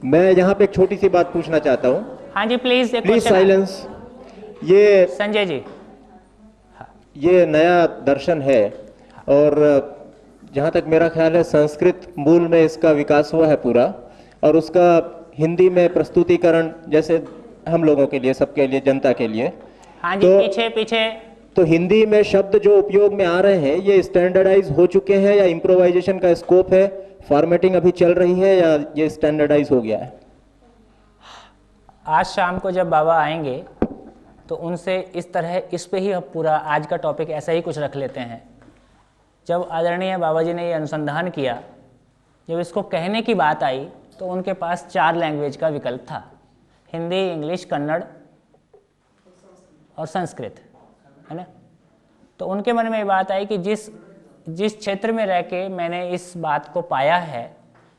मैं यहाँ पे एक छोटी सी बात पूछना चाहता हूँ। हाँ जी, प्लीज प्लीज साइलेंस। ये संजय जी, ये नया दर्शन है और जहाँ तक मेरा ख्याल है संस्कृत मूल में इसका विकास हुआ है पूरा, और उसका हिंदी में प्रस्तुतिकरण जैसे हम लोगों के लिए, सबके लिए, जनता के लिए। हाँ जी, पीछे पीछे। तो हिंदी में शब्द जो उपयोग में आ रहे हैं ये स्टैंडर्डाइज हो चुके हैं या इम्प्रोवाइजेशन का स्कोप है, फॉर्मेटिंग अभी चल रही है, या ये स्टैंडर्डाइज हो गया है? आज शाम को जब बाबा आएंगे तो उनसे इस तरह इस पे ही अब पूरा आज का टॉपिक ऐसा ही कुछ रख लेते हैं। जब आदरणीय बाबा जी ने ये अनुसंधान किया, जब इसको कहने की बात आई तो उनके पास 4 लैंग्वेज का विकल्प था, हिंदी, इंग्लिश, कन्नड़ और संस्कृत, है ना। तो उनके मन में ये बात आई कि जिस क्षेत्र में रह के मैंने इस बात को पाया है,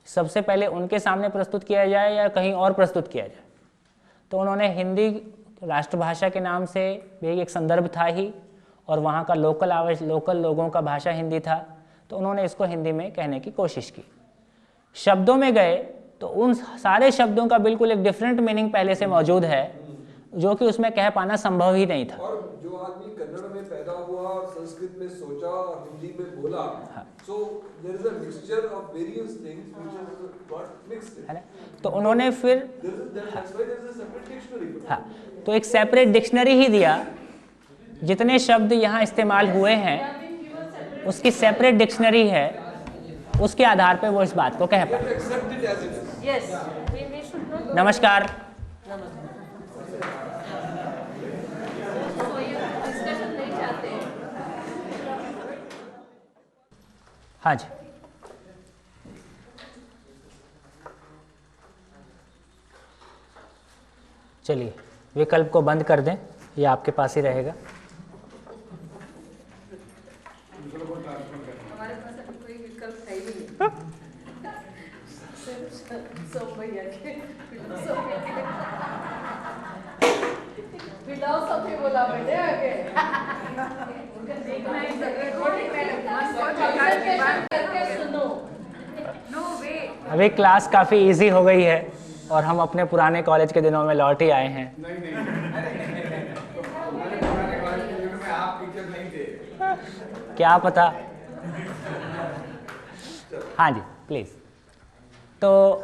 सबसे पहले उनके सामने प्रस्तुत किया जाए या कहीं और प्रस्तुत किया जाए। तो उन्होंने हिंदी राष्ट्रभाषा के नाम से भी एक संदर्भ था ही, और वहाँ का लोकल लोगों का भाषा हिंदी था, तो उन्होंने इसको हिंदी में कहने की कोशिश की। शब्दों में गए तो उन सारे शब्दों का बिल्कुल एक डिफरेंट मीनिंग पहले से मौजूद है, जो कि उसमें कह पाना संभव ही नहीं था। और जो आदमी कन्नड़ में पैदा हुआ और संस्कृत में सोचा और हिंदी में बोला, so there is a mixture of various things which is got mixed, है ना। तो उन्होंने फिर that's why there is a separate dictionary. हाँ, तो एक सेपरेट डिक्शनरी ही दिया, जितने शब्द यहाँ इस्तेमाल हुए हैं उसकी सेपरेट डिक्शनरी है, उसके आधार पे वो इस बात को कह पाए। नमस्कार। हाँ जी, चलिए विकल्प को बंद कर दें, ये आपके पास ही रहेगा। हमारे पास अभी कोई विकल्प है ही नहीं। फिलॉसफी बोला बेटे आगे। अभी क्लास काफ़ी इजी हो गई है और हम अपने पुराने कॉलेज के दिनों में लौट ही आए हैं। क्या पता। हाँ जी, प्लीज। तो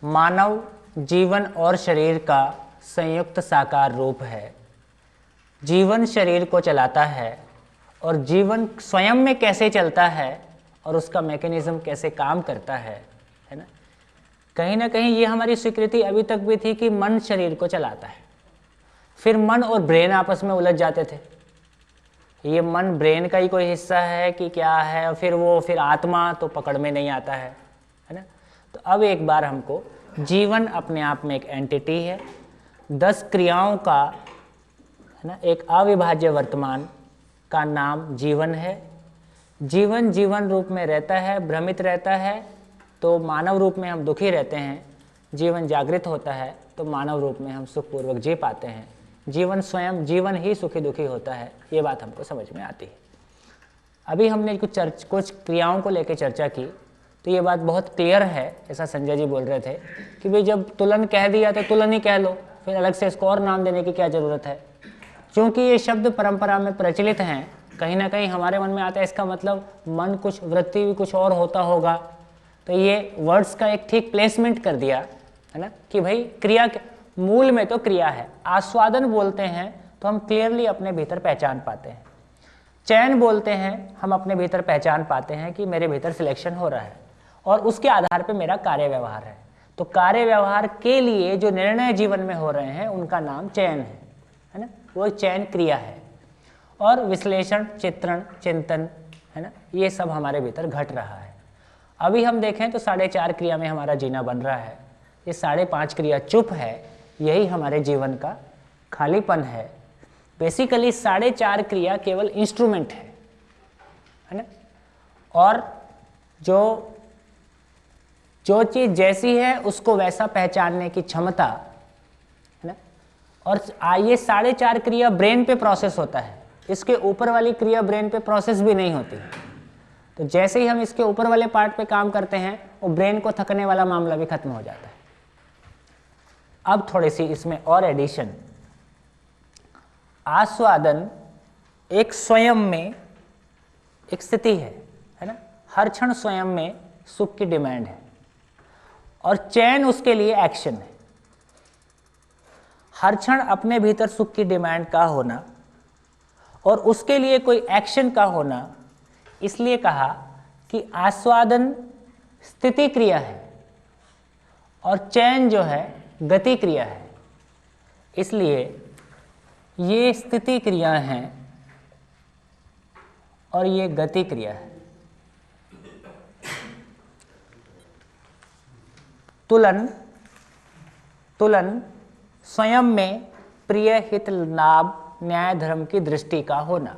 मानव जीवन और शरीर का संयुक्त साकार रूप है। जीवन शरीर को चलाता है, और जीवन स्वयं में कैसे चलता है और उसका मैकेनिज्म कैसे काम करता है ना। कहीं ना कहीं ये हमारी स्वीकृति अभी तक भी थी कि मन शरीर को चलाता है, फिर मन और ब्रेन आपस में उलझ जाते थे, ये मन ब्रेन का ही कोई हिस्सा है कि क्या है, और फिर आत्मा तो पकड़ में नहीं आता है ना। तो अब एक बार हमको जीवन अपने आप में एक एंटिटी है, 10 क्रियाओं का, है ना, एक अविभाज्य वर्तमान का नाम जीवन है। जीवन जीवन रूप में रहता है, भ्रमित रहता है, तो मानव रूप में हम दुखी रहते हैं। जीवन जागृत होता है तो मानव रूप में हम सुखपूर्वक जी पाते हैं। जीवन स्वयं जीवन ही सुखी दुखी होता है, ये बात हमको समझ में आती है। अभी हमने कुछ क्रियाओं को लेकर चर्चा की, तो ये बात बहुत क्लियर है, ऐसा संजय जी बोल रहे थे कि भाई जब तुलन कह दिया तो तुलन ही कह लो, फिर अलग से इसको और नाम देने की क्या ज़रूरत है। क्योंकि ये शब्द परंपरा में प्रचलित हैं, कहीं ना कहीं हमारे मन में आता है इसका मतलब मन कुछ, वृत्ति भी कुछ और होता होगा। तो ये वर्ड्स का एक ठीक प्लेसमेंट कर दिया, है ना, कि भाई क्रिया मूल में तो क्रिया है। आस्वादन बोलते हैं तो हम क्लियरली अपने भीतर पहचान पाते हैं। चयन बोलते हैं, हम अपने भीतर पहचान पाते हैं कि मेरे भीतर सिलेक्शन हो रहा है और उसके आधार पे मेरा कार्य व्यवहार है। तो कार्य व्यवहार के लिए जो निर्णय जीवन में हो रहे हैं उनका नाम चयन है ना, वो चयन क्रिया है। और विश्लेषण, चित्रण, चिंतन, है ना, ये सब हमारे भीतर घट रहा है। अभी हम देखें तो 4.5 क्रिया में हमारा जीना बन रहा है। ये 5.5 क्रिया चुप है, यही हमारे जीवन का खालीपन है। बेसिकली 4.5 क्रिया केवल इंस्ट्रूमेंट है ना, और जो चीज़ जैसी है उसको वैसा पहचानने की क्षमता, है ना। और ये 4.5 क्रिया ब्रेन पे प्रोसेस होता है, इसके ऊपर वाली क्रिया ब्रेन पे प्रोसेस भी नहीं होती, तो जैसे ही हम इसके ऊपर वाले पार्ट पे काम करते हैं वो ब्रेन को थकने वाला मामला भी खत्म हो जाता है। अब थोड़ी सी इसमें और एडिशन, आस्वादन एक स्वयं में एक स्थिति है ना, हर क्षण स्वयं में सुख की डिमांड है और चैन उसके लिए एक्शन है। हर क्षण अपने भीतर सुख की डिमांड का होना और उसके लिए कोई एक्शन का होना, इसलिए कहा कि आस्वादन स्थिति क्रिया है और चैन जो है गति क्रिया है। इसलिए ये स्थिति क्रिया हैं और ये गति क्रिया है। तुलन स्वयं में प्रिय हित लाभ न्याय धर्म की दृष्टि का होना,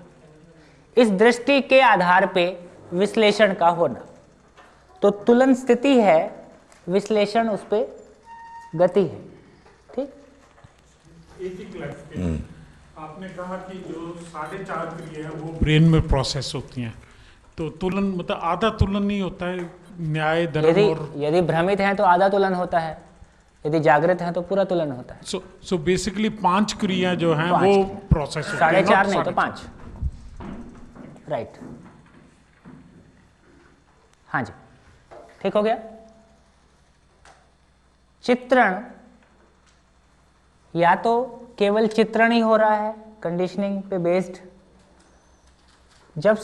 इस दृष्टि के आधार पे विश्लेषण का होना। तो तुलन स्थिति है, विश्लेषण उस पे गति है। ठीक, एक ही क्लैरिफिकेशन, आपने कहा कि जो 4.5 क्रिया है वो ब्रेन में प्रोसेस होती हैं, तो तुलन मतलब आधा तुलन नहीं होता है, न्याय धर्म और यदि भ्रमित हैं तो आधा तुलन होता है, यदि जागृत हैं तो पूरा तुलन होता है। सो बेसिकली 5 क्रिया जो हैं वो प्रोसेस होती हैं, 4.5 नहीं तो 5, राइट। हाँ जी, ठीक हो गया। चित्रण, या तो केवल चित्रण ही हो रहा है कंडीशनिंग पे बेस्ड, जब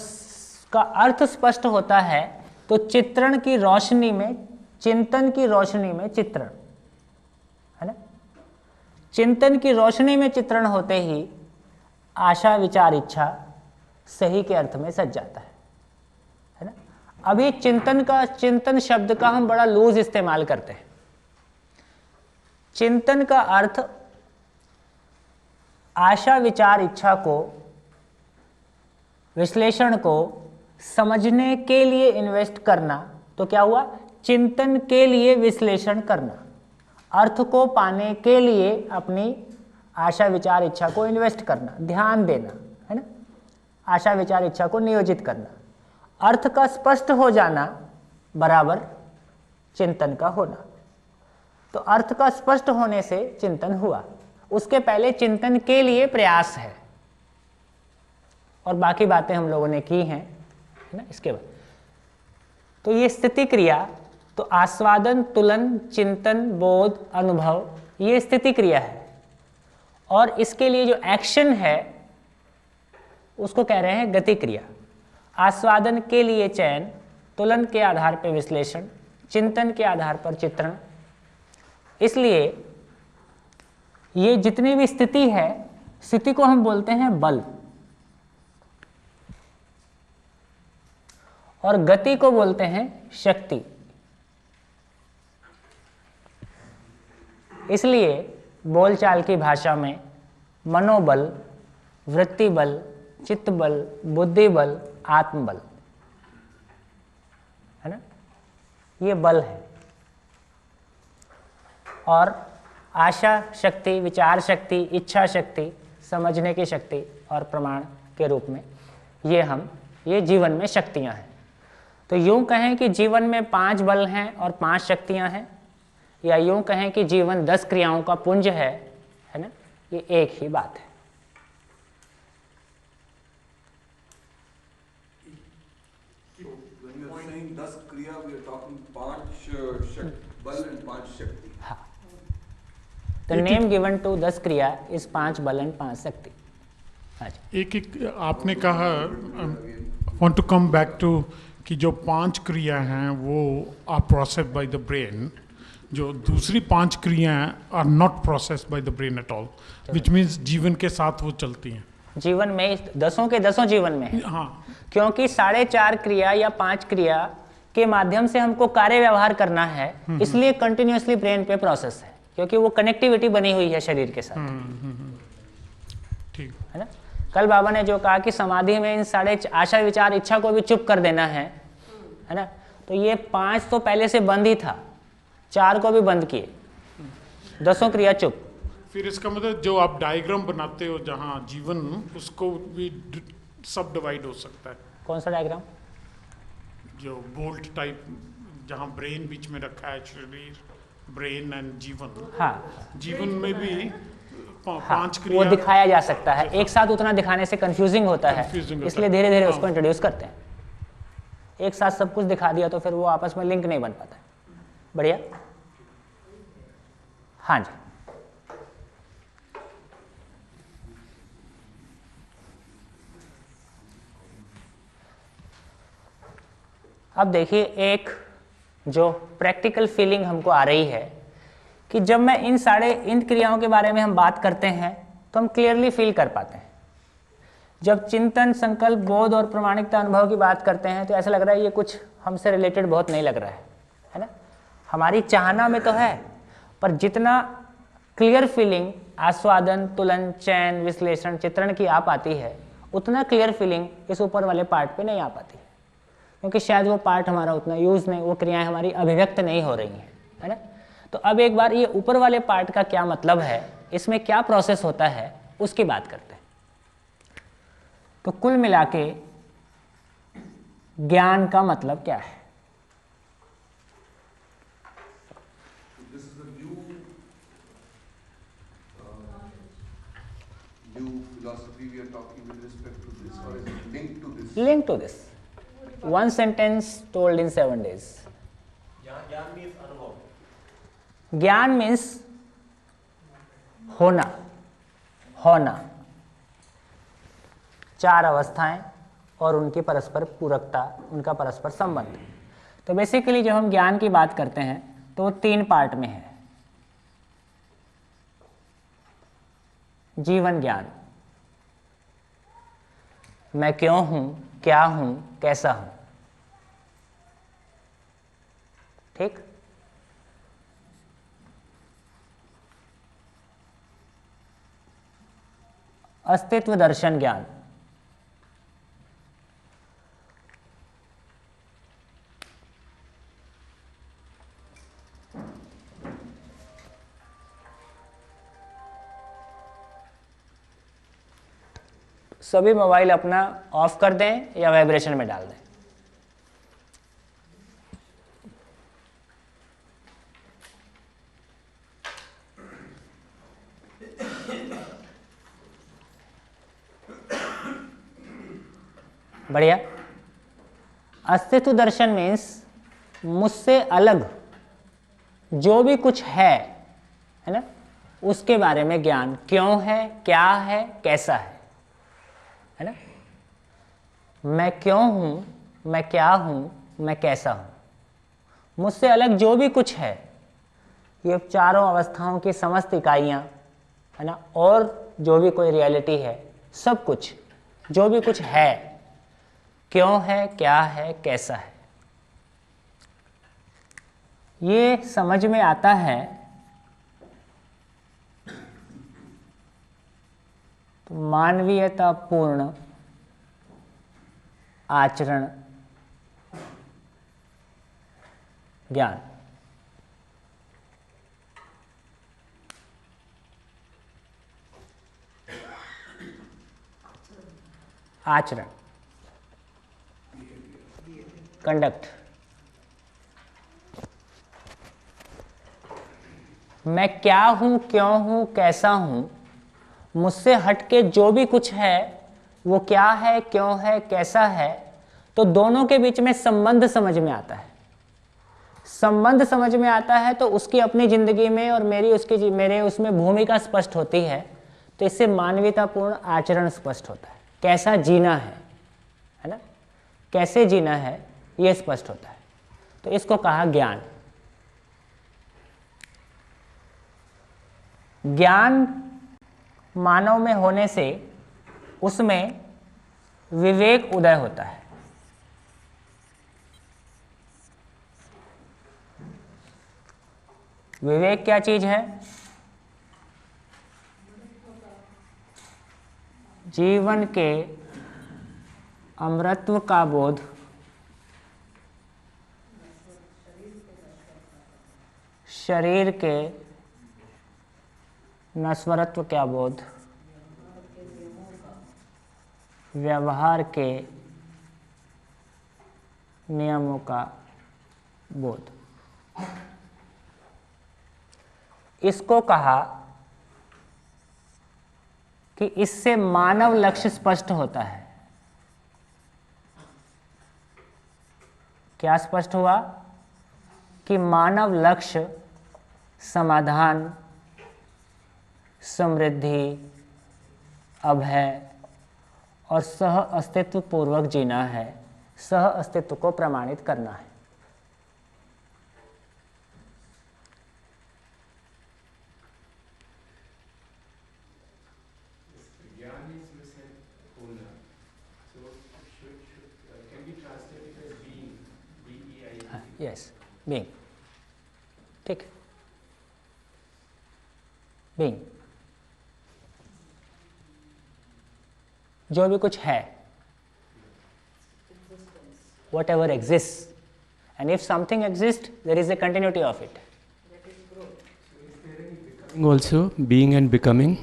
का अर्थ स्पष्ट होता है तो चित्रण की रोशनी में, चिंतन की रोशनी में चित्रण है ना, चिंतन की रोशनी में चित्रण होते ही आशा विचार इच्छा सही के अर्थ में सज जाता है ना। अभी चिंतन शब्द का हम बड़ा लूज इस्तेमाल करते हैं। चिंतन का अर्थ आशा विचार इच्छा को, विश्लेषण को समझने के लिए इन्वेस्ट करना। तो क्या हुआ, चिंतन के लिए विश्लेषण करना, अर्थ को पाने के लिए अपनी आशा विचार इच्छा को इन्वेस्ट करना, ध्यान देना है ना, आशा विचार इच्छा को नियोजित करना। अर्थ का स्पष्ट हो जाना बराबर चिंतन का होना। तो अर्थ का स्पष्ट होने से चिंतन हुआ, उसके पहले चिंतन के लिए प्रयास है और बाकी बातें हम लोगों ने की हैं है ना। इसके बाद तो ये स्थिति क्रिया, तो आस्वादन, तुलन, चिंतन, बोध, अनुभव, ये स्थिति क्रिया है और इसके लिए जो एक्शन है उसको कह रहे हैं गति क्रिया। आस्वादन के लिए चयन, तुलन के आधार पर विश्लेषण, चिंतन के आधार पर चित्रण। इसलिए ये जितनी भी स्थिति है, स्थिति को हम बोलते हैं बल और गति को बोलते हैं शक्ति। इसलिए बोलचाल की भाषा में मनोबल, वृत्ति बल, चित्त बल, बुद्धि बल, आत्मबल है ना, ये बल है। और आशा शक्ति, विचार शक्ति, इच्छा शक्ति, समझने की शक्ति और प्रमाण के रूप में ये जीवन में शक्तियां हैं। तो यूं कहें कि जीवन में 5 बल हैं और 5 शक्तियां हैं, या यूं कहें कि जीवन 10 क्रियाओं का पुंज है ना, ये एक ही बात है। When you are saying 10 क्रिया, we are talking 5 बल and 5 शक्ति. The name given to 10 क्रिया is 5 बल and 5 शक्ति। एक आपने कहा, want to come back to कि जो 5 क्रिया हैं वो are process by the brain, जो दूसरी 5 क्रिया are not process by the brain at all, which means जीवन के साथ वो चलती हैं। जीवन में 10 के 10 जीवन में है। हाँ, क्योंकि 4.5 क्रिया या 5 क्रिया के माध्यम से हमको कार्य व्यवहार करना है, इसलिए कंटिन्यूअसली ब्रेन पे प्रोसेस है, क्योंकि वो कनेक्टिविटी बनी हुई है शरीर के साथ। ठीक है ना। कल बाबा ने जो कहा कि समाधि में इन आशा विचार इच्छा को भी चुप कर देना है ना, तो ये 5 तो पहले से बंद ही था, 4 को भी बंद किए, 10 क्रिया चुप। फिर इसका मतलब जो आप डायग्राम बनाते हो जहाँ जीवन, उसको भी सब डिवाइड हो सकता है। कौन सा डायग्राम? जो बोल्ट टाइप, जहाँ ब्रेन बीच में रखा है, शरीर, ब्रेन एंड जीवन। हाँ जीवन में भी हाँ, पांच वो क्रिया दिखाया जा सकता है। एक साथ उतना दिखाने से कंफ्यूजिंग होता है, Confusing होता इसलिए है। धीरे धीरे हाँ। उसको इंट्रोड्यूस करते हैं। एक साथ सब कुछ दिखा दिया तो फिर वो आपस में लिंक नहीं बन पाता है। बढ़िया, हाँ जी। अब देखिए, एक जो प्रैक्टिकल फीलिंग हमको आ रही है कि जब मैं इन क्रियाओं के बारे में हम बात करते हैं तो हम क्लियरली फील कर पाते हैं। जब चिंतन, संकल्प, बोध और प्रामाणिकता अनुभव की बात करते हैं तो ऐसा लग रहा है ये कुछ हमसे रिलेटेड बहुत नहीं लग रहा है ना। हमारी चाहना में तो है, पर जितना क्लियर फीलिंग आस्वादन, तुलन, चयन, विश्लेषण, चित्रण की आ पाती है, उतना क्लियर फीलिंग इस ऊपर वाले पार्ट पे नहीं आ पाती, क्योंकि शायद वो पार्ट हमारा उतना यूज़ नहीं, वो क्रियाएं हमारी अभिव्यक्त नहीं हो रही हैं, है ना। तो अब एक बार ये ऊपर वाले पार्ट का क्या मतलब है, इसमें क्या प्रोसेस होता है, उसकी बात करते हैं। तो कुल मिला के ज्ञान का मतलब क्या है? This is a new philosophy we are talking with respect to this, or is it linked to this? Linked to this. One sentence told in 7 days. ज्ञान मीन्स अनुभव। ज्ञान मीन्स होना, होना, 4 अवस्थाएं और उनकी परस्पर पूरकता, उनका परस्पर संबंध। तो बेसिकली जब हम ज्ञान की बात करते हैं तो वो 3 पार्ट में है। जीवन ज्ञान, मैं क्यों हूं, क्या हूं, कैसा हूं, ठीक। अस्तित्व दर्शन ज्ञान, सभी मोबाइल अपना ऑफ कर दें या वाइब्रेशन में डाल दें। बढ़िया। अस्तित्व दर्शन मीन्स मुझसे अलग जो भी कुछ है ना, उसके बारे में ज्ञान, क्यों है, क्या है, कैसा है ना। मैं क्यों हूं, मैं क्या हूं, मैं कैसा हूं, मुझसे अलग जो भी कुछ है, ये चारों अवस्थाओं की समस्त इकाइयां, है ना, और जो भी कोई रियलिटी है, सब कुछ जो भी कुछ है, क्यों है, क्या है, कैसा है, ये समझ में आता है तो मानवीयतापूर्ण आचरण ज्ञान। आचरण, कंडक्ट। मैं क्या हूं, क्यों हूं, कैसा हूं, मुझसे हटके जो भी कुछ है वो क्या है, क्यों है, कैसा है, तो दोनों के बीच में संबंध समझ में आता है। संबंध समझ में आता है तो उसकी अपनी जिंदगी में और मेरे उसमें भूमिका स्पष्ट होती है। तो इससे मानवीयतापूर्ण आचरण स्पष्ट होता है, कैसा जीना है ना, कैसे जीना है ये स्पष्ट होता है। तो इसको कहा ज्ञान। ज्ञान मानव में होने से उसमें विवेक उदय होता है। विवेक क्या चीज है? जीवन के अमरत्व का बोध, शरीर के नश्वरत्व का बोध, व्यवहार के नियमों का बोध। इसको कहा कि इससे मानव लक्ष्य स्पष्ट होता है। क्या स्पष्ट हुआ? कि मानव लक्ष्य समाधान, समृद्धि, अभय और सह अस्तित्व पूर्वक जीना है, सह अस्तित्व को प्रमाणित करना है। यस, बीइंग, ठीक, बीइंग, जो भी कुछ है, whatever exists, and if something exists, there is a continuity of it. Also being and becoming.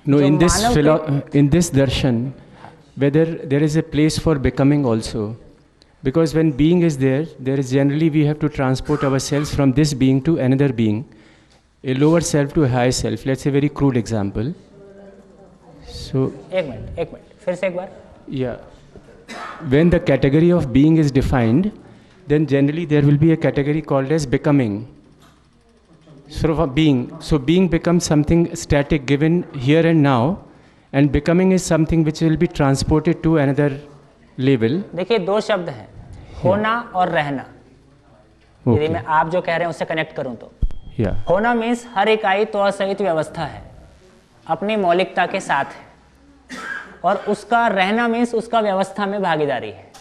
No, जो in this Manav in this darshan, whether there is a place for becoming also, because when being is there is generally we have to transport ourselves from this being to another being, a lower self to a higher self. Let's say very crude example. So एक minute, फिर से एक बार। yeah, when the category of being is defined, then generally there will be a category called as becoming. Sort of a being. So being becomes something static given here and now, and becoming is something which will be transported to another level. देखिए, दो शब्द हैं, होना और रहना। यदि Okay. मैं आप जो कह रहे हैं उससे कनेक्ट करूं तो Yeah. होना मीन्स हर इकाई तो सहित व्यवस्था है, अपनी मौलिकता के साथ है, और उसका रहना मीन्स उसका व्यवस्था में भागीदारी है।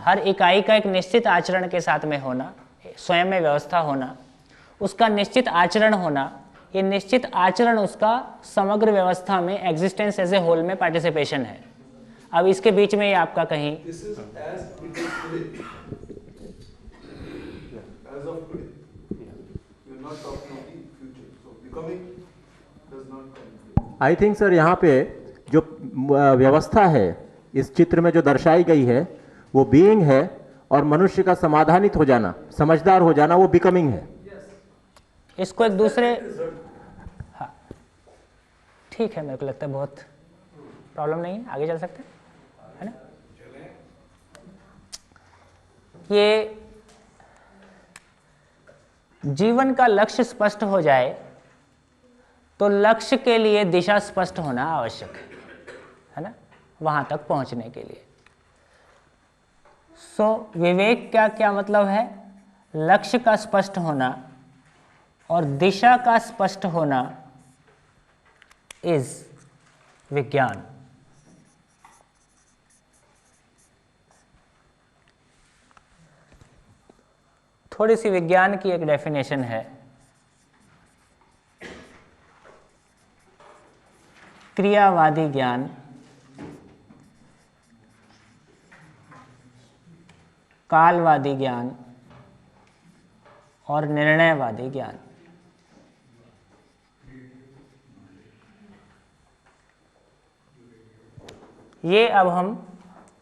हर इकाई का एक निश्चित आचरण के साथ में होना, स्वयं में व्यवस्था होना, उसका निश्चित आचरण होना, ये निश्चित आचरण उसका समग्र व्यवस्था में एग्जिस्टेंस एज ए होल में पार्टिसिपेशन है। अब इसके बीच में ये आपका कहीं This is as it is today. As of today. We are not talking of the future. So becoming does not come. I think sir यहाँ पे जो व्यवस्था है इस चित्र में जो दर्शाई गई है वो बीइंग है, और मनुष्य का समाधानित हो जाना, समझदार हो जाना, वो बिकमिंग है। इसको एक दूसरे, हाँ ठीक है, मेरे को लगता है बहुत प्रॉब्लम नहीं है, आगे चल सकते हैं, है ना। ये जीवन का लक्ष्य स्पष्ट हो जाए तो लक्ष्य के लिए दिशा स्पष्ट होना आवश्यक है ना, वहां तक पहुंचने के लिए। सो विवेक का क्या मतलब है? लक्ष्य का स्पष्ट होना और दिशा का स्पष्ट होना इज विज्ञान। थोड़ी सी विज्ञान की एक डेफिनेशन है। क्रियावादी ज्ञान, कालवादी ज्ञान और निर्णयवादी ज्ञान। ये अब हम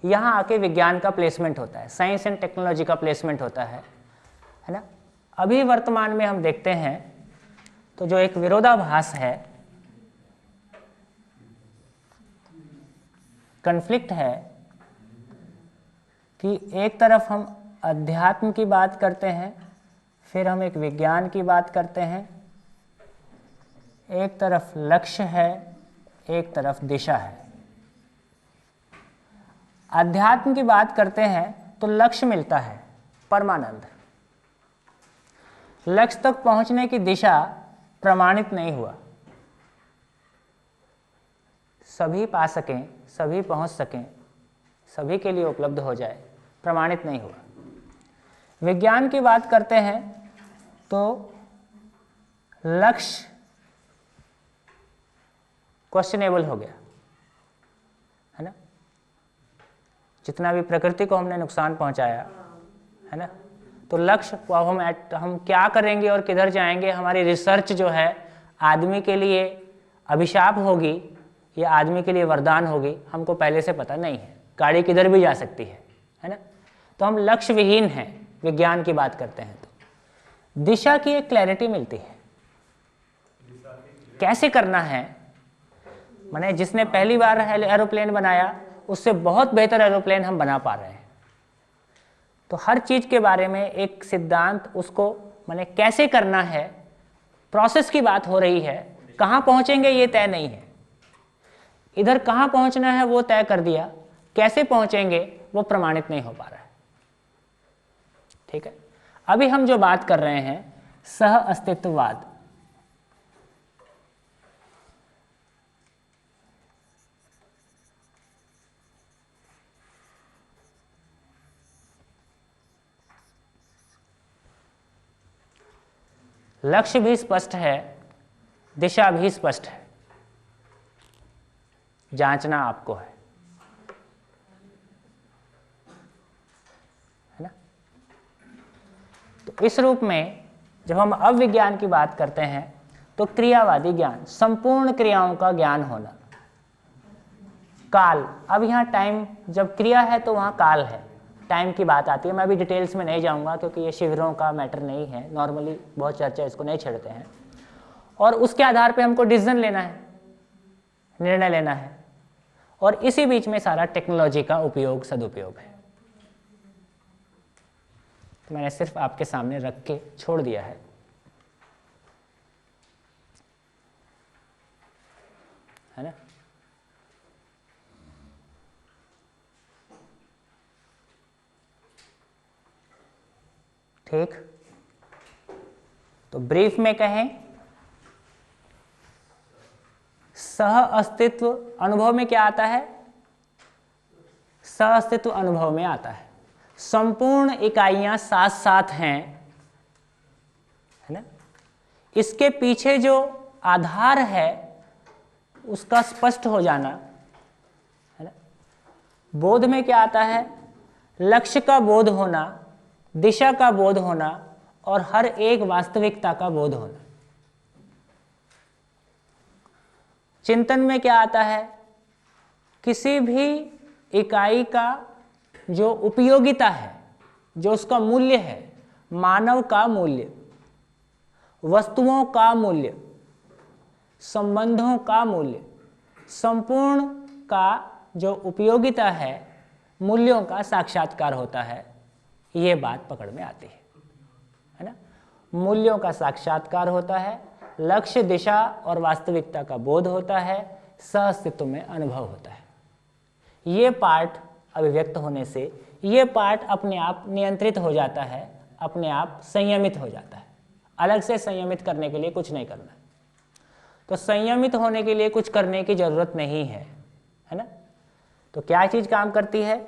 यहाँ आके विज्ञान का प्लेसमेंट होता है, साइंस एंड टेक्नोलॉजी का प्लेसमेंट होता है ना। अभी वर्तमान में हम देखते हैं तो जो एक विरोधाभास है, कन्फ्लिक्ट है कि एक तरफ हम अध्यात्म की बात करते हैं, फिर हम एक विज्ञान की बात करते हैं, एक तरफ लक्ष्य है, एक तरफ दिशा है। अध्यात्म की बात करते हैं तो लक्ष्य मिलता है, परमानंद। लक्ष्य तक पहुंचने की दिशा प्रमाणित नहीं हुआ। सभी पा सकें, सभी पहुंच सकें, सभी के लिए उपलब्ध हो जाए, प्रमाणित नहीं हुआ। विज्ञान की बात करते हैं तो लक्ष्य क्वेश्चनेबल हो गया, है ना। जितना भी प्रकृति को हमने नुकसान पहुंचाया, है ना, तो लक्ष्य को अब हम क्या करेंगे और किधर जाएंगे, हमारी रिसर्च जो है आदमी के लिए अभिशाप होगी ये आदमी के लिए वरदान होगी हमको पहले से पता नहीं है। गाड़ी किधर भी जा सकती है ना। तो हम लक्ष्य विहीन हैं, विज्ञान की बात करते हैं तो दिशा की एक क्लैरिटी मिलती है। कैसे करना है, माने जिसने पहली बार एरोप्लेन बनाया उससे बहुत बेहतर एरोप्लेन हम बना पा रहे हैं। तो हर चीज़ के बारे में एक सिद्धांत, उसको माने कैसे करना है, प्रोसेस की बात हो रही है। कहाँ पहुँचेंगे ये तय नहीं है, इधर कहाँ पहुँचना है वो तय कर दिया, कैसे पहुँचेंगे वो प्रमाणित नहीं हो पा रहा है। ठीक है, अभी हम जो बात कर रहे हैं सह अस्तित्ववाद, लक्ष्य भी स्पष्ट है, दिशा भी स्पष्ट है, जांचना आपको है ना। तो इस रूप में जब हम अविज्ञान की बात करते हैं तो क्रियावादी ज्ञान, संपूर्ण क्रियाओं का ज्ञान होना, काल, अब यहाँ टाइम जब क्रिया है तो वहाँ काल है, टाइम की बात आती है। मैं अभी डिटेल्स में नहीं जाऊँगा क्योंकि ये शिविरों का मैटर नहीं है, नॉर्मली बहुत चर्चा इसको नहीं छेड़ते हैं। और उसके आधार पे हमको डिसीजन लेना है, निर्णय लेना है, और इसी बीच में सारा टेक्नोलॉजी का उपयोग सदुपयोग है। तो मैंने सिर्फ आपके सामने रख के छोड़ दिया है। है ना। ठीक, तो ब्रीफ में कहें, सह अस्तित्व अनुभव में क्या आता है, सह अस्तित्व अनुभव में आता है संपूर्ण इकाइयां साथ साथ हैं, है ना। इसके पीछे जो आधार है उसका स्पष्ट हो जाना, है ना। बोध में क्या आता है, लक्ष्य का बोध होना, दिशा का बोध होना और हर एक वास्तविकता का बोध होना। चिंतन में क्या आता है, किसी भी इकाई का जो उपयोगिता है, जो उसका मूल्य है, मानव का मूल्य, वस्तुओं का मूल्य, संबंधों का मूल्य, संपूर्ण का जो उपयोगिता है, मूल्यों का साक्षात्कार होता है। ये बात पकड़ में आती है ना। मूल्यों का साक्षात्कार होता है, लक्ष्य, दिशा और वास्तविकता का बोध होता है, सह अस्तित्व में अनुभव होता है। ये पार्ट अभिव्यक्त होने से ये पार्ट अपने आप नियंत्रित हो जाता है, अपने आप संयमित हो जाता है। अलग से संयमित करने के लिए कुछ नहीं करना। तो संयमित होने के लिए कुछ करने की जरूरत नहीं है ना। तो क्या चीज काम करती है,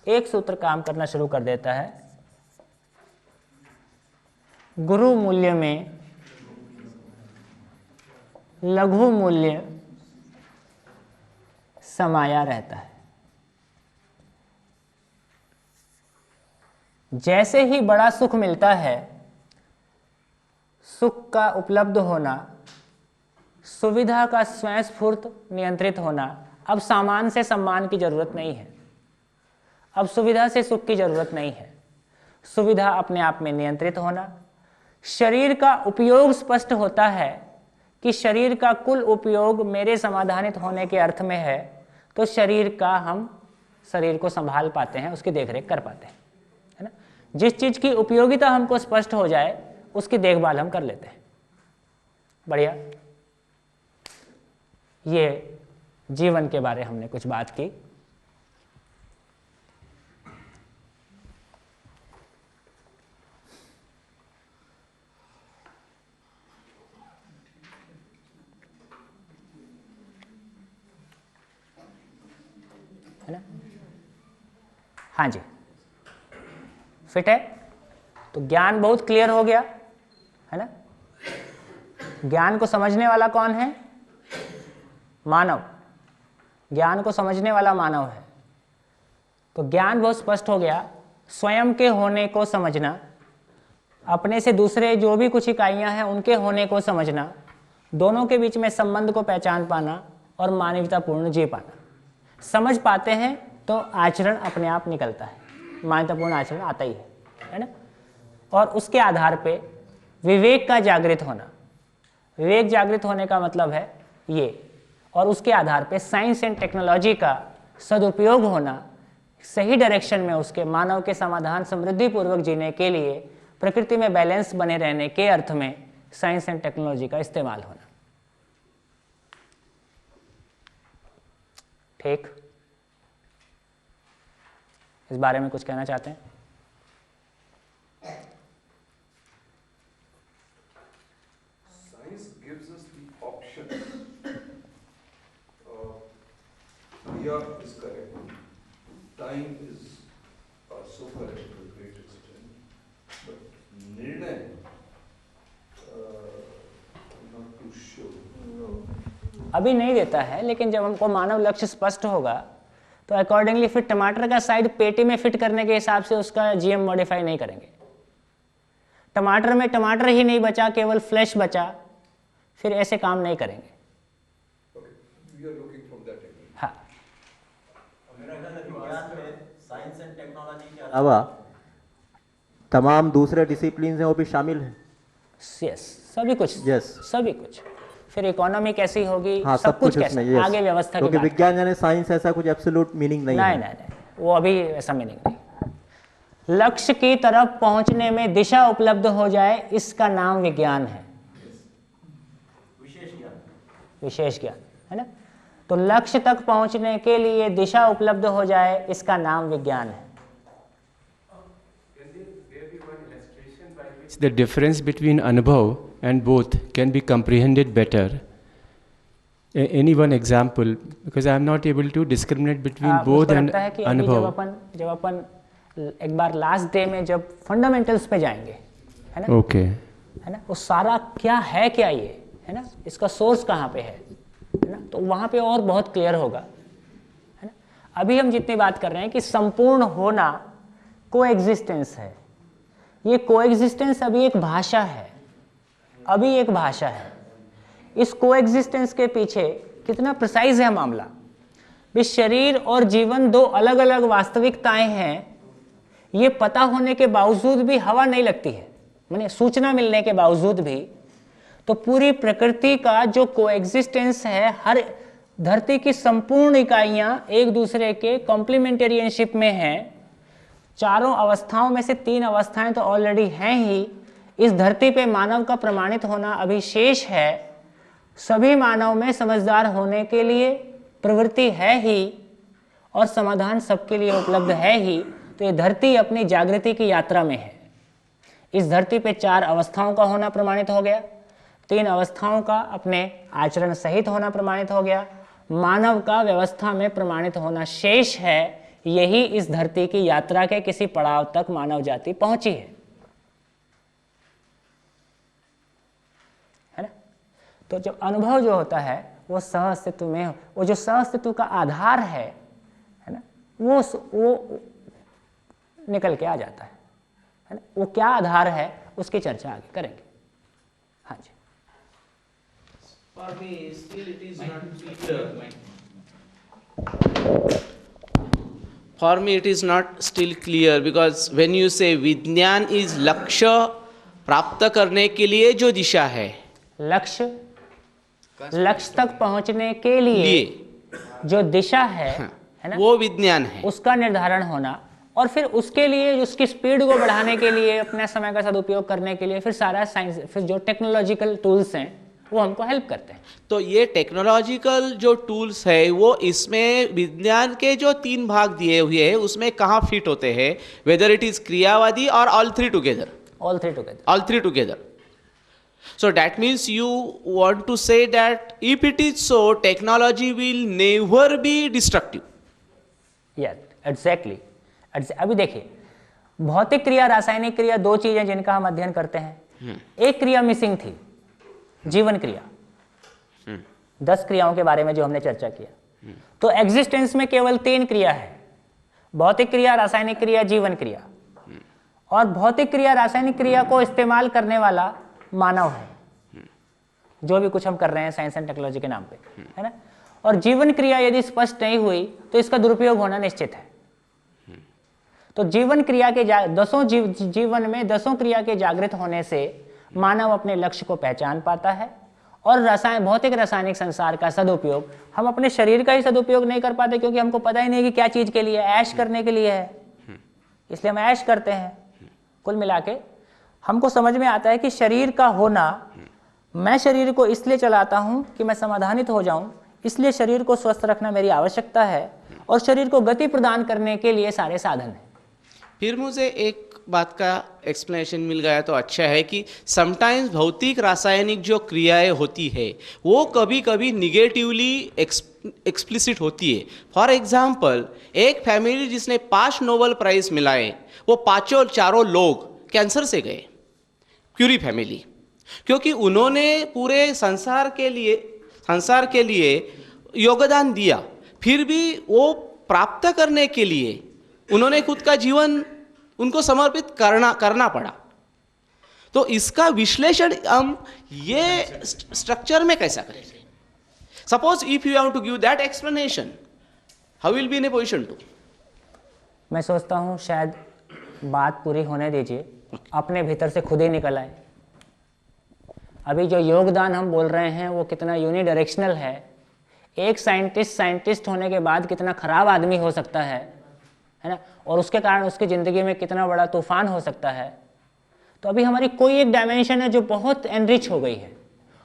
एक सूत्र काम करना शुरू कर देता है, गुरु मूल्य में लघु मूल्य समाया रहता है। जैसे ही बड़ा सुख मिलता है, सुख का उपलब्ध होना, सुविधा का स्वयं स्फूर्त नियंत्रित होना, अब सामान से सम्मान की जरूरत नहीं है, अब सुविधा से सुख की जरूरत नहीं है, सुविधा अपने आप में नियंत्रित होना। शरीर का उपयोग स्पष्ट होता है कि शरीर का कुल उपयोग मेरे समाधानित होने के अर्थ में है, तो शरीर का हम शरीर को संभाल पाते हैं, उसकी देखरेख कर पाते हैं, है ना। जिस चीज़ की उपयोगिता हमको स्पष्ट हो जाए उसकी देखभाल हम कर लेते हैं। बढ़िया, ये जीवन के बारे हमने कुछ बात की। है ना। हाँ जी, फिट है। तो ज्ञान बहुत क्लियर हो गया, है ना। ज्ञान को समझने वाला कौन है, मानव। ज्ञान को समझने वाला मानव है। तो ज्ञान बहुत स्पष्ट हो गया। स्वयं के होने को समझना, अपने से दूसरे जो भी कुछ इकाइयां हैं उनके होने को समझना, दोनों के बीच में संबंध को पहचान पाना और मानवतापूर्ण जी पाना। समझ पाते हैं तो आचरण अपने आप निकलता है, मानवतापूर्ण आचरण आता ही है ना। और उसके आधार पे विवेक का जागृत होना, विवेक जागृत होने का मतलब है ये, और उसके आधार पे साइंस एंड टेक्नोलॉजी का सदुपयोग होना, सही डायरेक्शन में उसके मानव के समाधान समृद्धि पूर्वक जीने के लिए प्रकृति में बैलेंस बने रहने के अर्थ में साइंस एंड टेक्नोलॉजी का इस्तेमाल होना। ठीक, इस बारे में कुछ कहना चाहते हैं? Science gives us the options. Kriya is correct. Time is also correct to a great extent. But Nirnay, I'm not too sure. अभी नहीं देता है, लेकिन जब हमको मानव लक्ष्य स्पष्ट होगा तो अकॉर्डिंगली फिर टमाटर का साइड पेटी में फिट करने के हिसाब से उसका जीएम मॉडिफाई नहीं करेंगे। टमाटर में टमाटर ही नहीं बचा, केवल फ्लैश बचा, फिर ऐसे काम नहीं करेंगे। Okay, we are looking from that angle. हाँ, साइंस एंड टेक्नोलॉजी के अलावा तमाम दूसरे डिसिप्लिन हैं वो भी शामिल हैं। यस, सभी कुछ, Yes. सभी कुछ। फिर इकोनॉमी कैसी होगी, हाँ, सब कुछ उसमें, कैसे yes. आगे व्यवस्था की क्योंकि बात। विज्ञान यानी साइंस ऐसा कुछ एब्सोल्यूट मीनिंग नहीं नहीं है। नहीं नहीं, वो अभी ऐसा मीनिंग नहीं। लक्ष्य की तरफ पहुंचने में दिशा उपलब्ध हो जाए, इसका नाम विज्ञान है, विशेष ज्ञान है ना। तो लक्ष्य तक पहुंचने के लिए दिशा उपलब्ध हो जाए, इसका नाम विज्ञान है। The difference between anubhav and both can be comprehended better. Any one example, because I am not able to discriminate between both मुझको and लगता है कि अभी anubhav. जब अपन एक बार लास्ट डे में जब फंडामेंटल्स पे जाएंगे, है ना, Okay. है ना, वो सारा क्या है, क्या ये है ना, इसका सोर्स कहाँ पे है ना, तो वहाँ पे और बहुत क्लियर होगा, है ना। अभी हम जितनी बात कर रहे हैं कि संपूर्ण होना कोएग्जिस्टेंस है, ये कोएग्जिस्टेंस अभी एक भाषा है, अभी एक भाषा है। इस कोएग्जिस्टेंस के पीछे कितना प्रिसाइज है मामला। भी शरीर और जीवन दो अलग अलग वास्तविकताएं हैं, ये पता होने के बावजूद भी हवा नहीं लगती है, माने सूचना मिलने के बावजूद भी। तो पूरी प्रकृति का जो कोएग्जिस्टेंस है, हर धरती की संपूर्ण इकाइयां एक दूसरे के कॉम्प्लीमेंटेरियनशिप में हैं। चारों अवस्थाओं में से तीन अवस्थाएं तो ऑलरेडी हैं ही। इस धरती पे मानव का प्रमाणित होना अभी शेष है। सभी मानव में समझदार होने के लिए प्रवृत्ति है ही, और समाधान सबके लिए उपलब्ध है ही। तो ये धरती अपनी जागृति की यात्रा में है। इस धरती पे चार अवस्थाओं का होना प्रमाणित हो गया, तीन अवस्थाओं का अपने आचरण सहित होना प्रमाणित हो गया, मानव का व्यवस्था में प्रमाणित होना शेष है। यही इस धरती की यात्रा के किसी पड़ाव तक मानव जाति पहुंची है ना। तो जब अनुभव जो होता है वो सह अस्तित्व में, वो जो सह अस्तित्व का आधार है ना, वो निकल के आ जाता है ना। वो क्या आधार है उसकी चर्चा आगे करेंगे। हाँ जी। For me, still it is not clear. For me, it is not still clear because when you say विज्ञान is लक्ष्य प्राप्त करने के लिए जो दिशा है, लक्ष्य तक पहुंचने के लिए जो दिशा है ना, वो विज्ञान है। उसका निर्धारण होना, और फिर उसके लिए उसकी स्पीड को बढ़ाने के लिए, अपने समय का सदुपयोग करने के लिए फिर सारा साइंस, फिर जो टेक्नोलॉजिकल टूल्स हैं वो हमको हेल्प करते हैं। तो ये टेक्नोलॉजिकल जो टूल्स है वो इसमें विज्ञान के जो तीन भाग दिए हुए हैं उसमें कहाँ फिट होते हैं, वेदर इट इज क्रियावादी और all three together? All three together. All three together. So that means you want to say that if it is so, technology will never be destructive. Yes, exactly. अभी देखिए, भौतिक क्रिया, रासायनिक क्रिया, दो चीजें जिनका हम अध्ययन करते हैं। एक क्रिया मिसिंग थी, जीवन क्रिया। 10 क्रियाओं के बारे में जो हमने चर्चा किया, तो एग्जिस्टेंस में केवल 3 क्रिया है, भौतिक क्रिया, रासायनिक क्रिया, जीवन क्रिया। और भौतिक क्रिया, रासायनिक क्रिया को इस्तेमाल करने वाला मानव है, जो भी कुछ हम कर रहे हैं साइंस एंड टेक्नोलॉजी के नाम पे, है ना। और जीवन क्रिया यदि स्पष्ट नहीं हुई तो इसका दुरुपयोग होना निश्चित है। तो जीवन क्रिया के जीवन में दसों क्रिया के जागृत होने से मानव अपने लक्ष्य को पहचान पाता है और भौतिक रासायनिक संसार का सदुपयोग, हम अपने शरीर का ही सदुपयोग नहीं कर पाते क्योंकि हमको पता ही नहीं कि क्या चीज के लिए, ऐश करने के लिए है, इसलिए हम ऐश करते हैं। कुल मिला के हमको समझ में आता है कि शरीर का होना, मैं शरीर को इसलिए चलाता हूं कि मैं समाधानित हो जाऊं, इसलिए शरीर को स्वस्थ रखना मेरी आवश्यकता है और शरीर को गति प्रदान करने के लिए सारे साधन हैं। फिर मुझे एक बात का एक्सप्लेनेशन मिल गया तो अच्छा है कि समटाइम्स भौतिक रासायनिक जो क्रियाएं होती है वो कभी कभी निगेटिवली एक्सप्लिसिट होती है। फॉर एग्जाम्पल, एक फैमिली जिसने 5 नोबेल प्राइज मिलाए, वो चारों लोग कैंसर से गए, क्यूरी फैमिली, क्योंकि उन्होंने पूरे संसार के लिए योगदान दिया, फिर भी वो प्राप्त करने के लिए उन्होंने खुद का जीवन उनको समर्पित करना पड़ा। तो इसका विश्लेषण हम ये स्ट्रक्चर में कैसा करेंगे? Suppose if you have to give that explanation, how will be in a position to? मैं सोचता हूँ शायद बात पूरी होने दीजिए, अपने भीतर से खुद ही निकल आए। अभी जो योगदान हम बोल रहे हैं वो कितना यूनिडायरेक्शनल है। एक साइंटिस्ट होने के बाद कितना खराब आदमी हो सकता है ना, और उसके कारण उसकी ज़िंदगी में कितना बड़ा तूफान हो सकता है। तो अभी हमारी कोई एक डायमेंशन है जो बहुत एनरिच हो गई है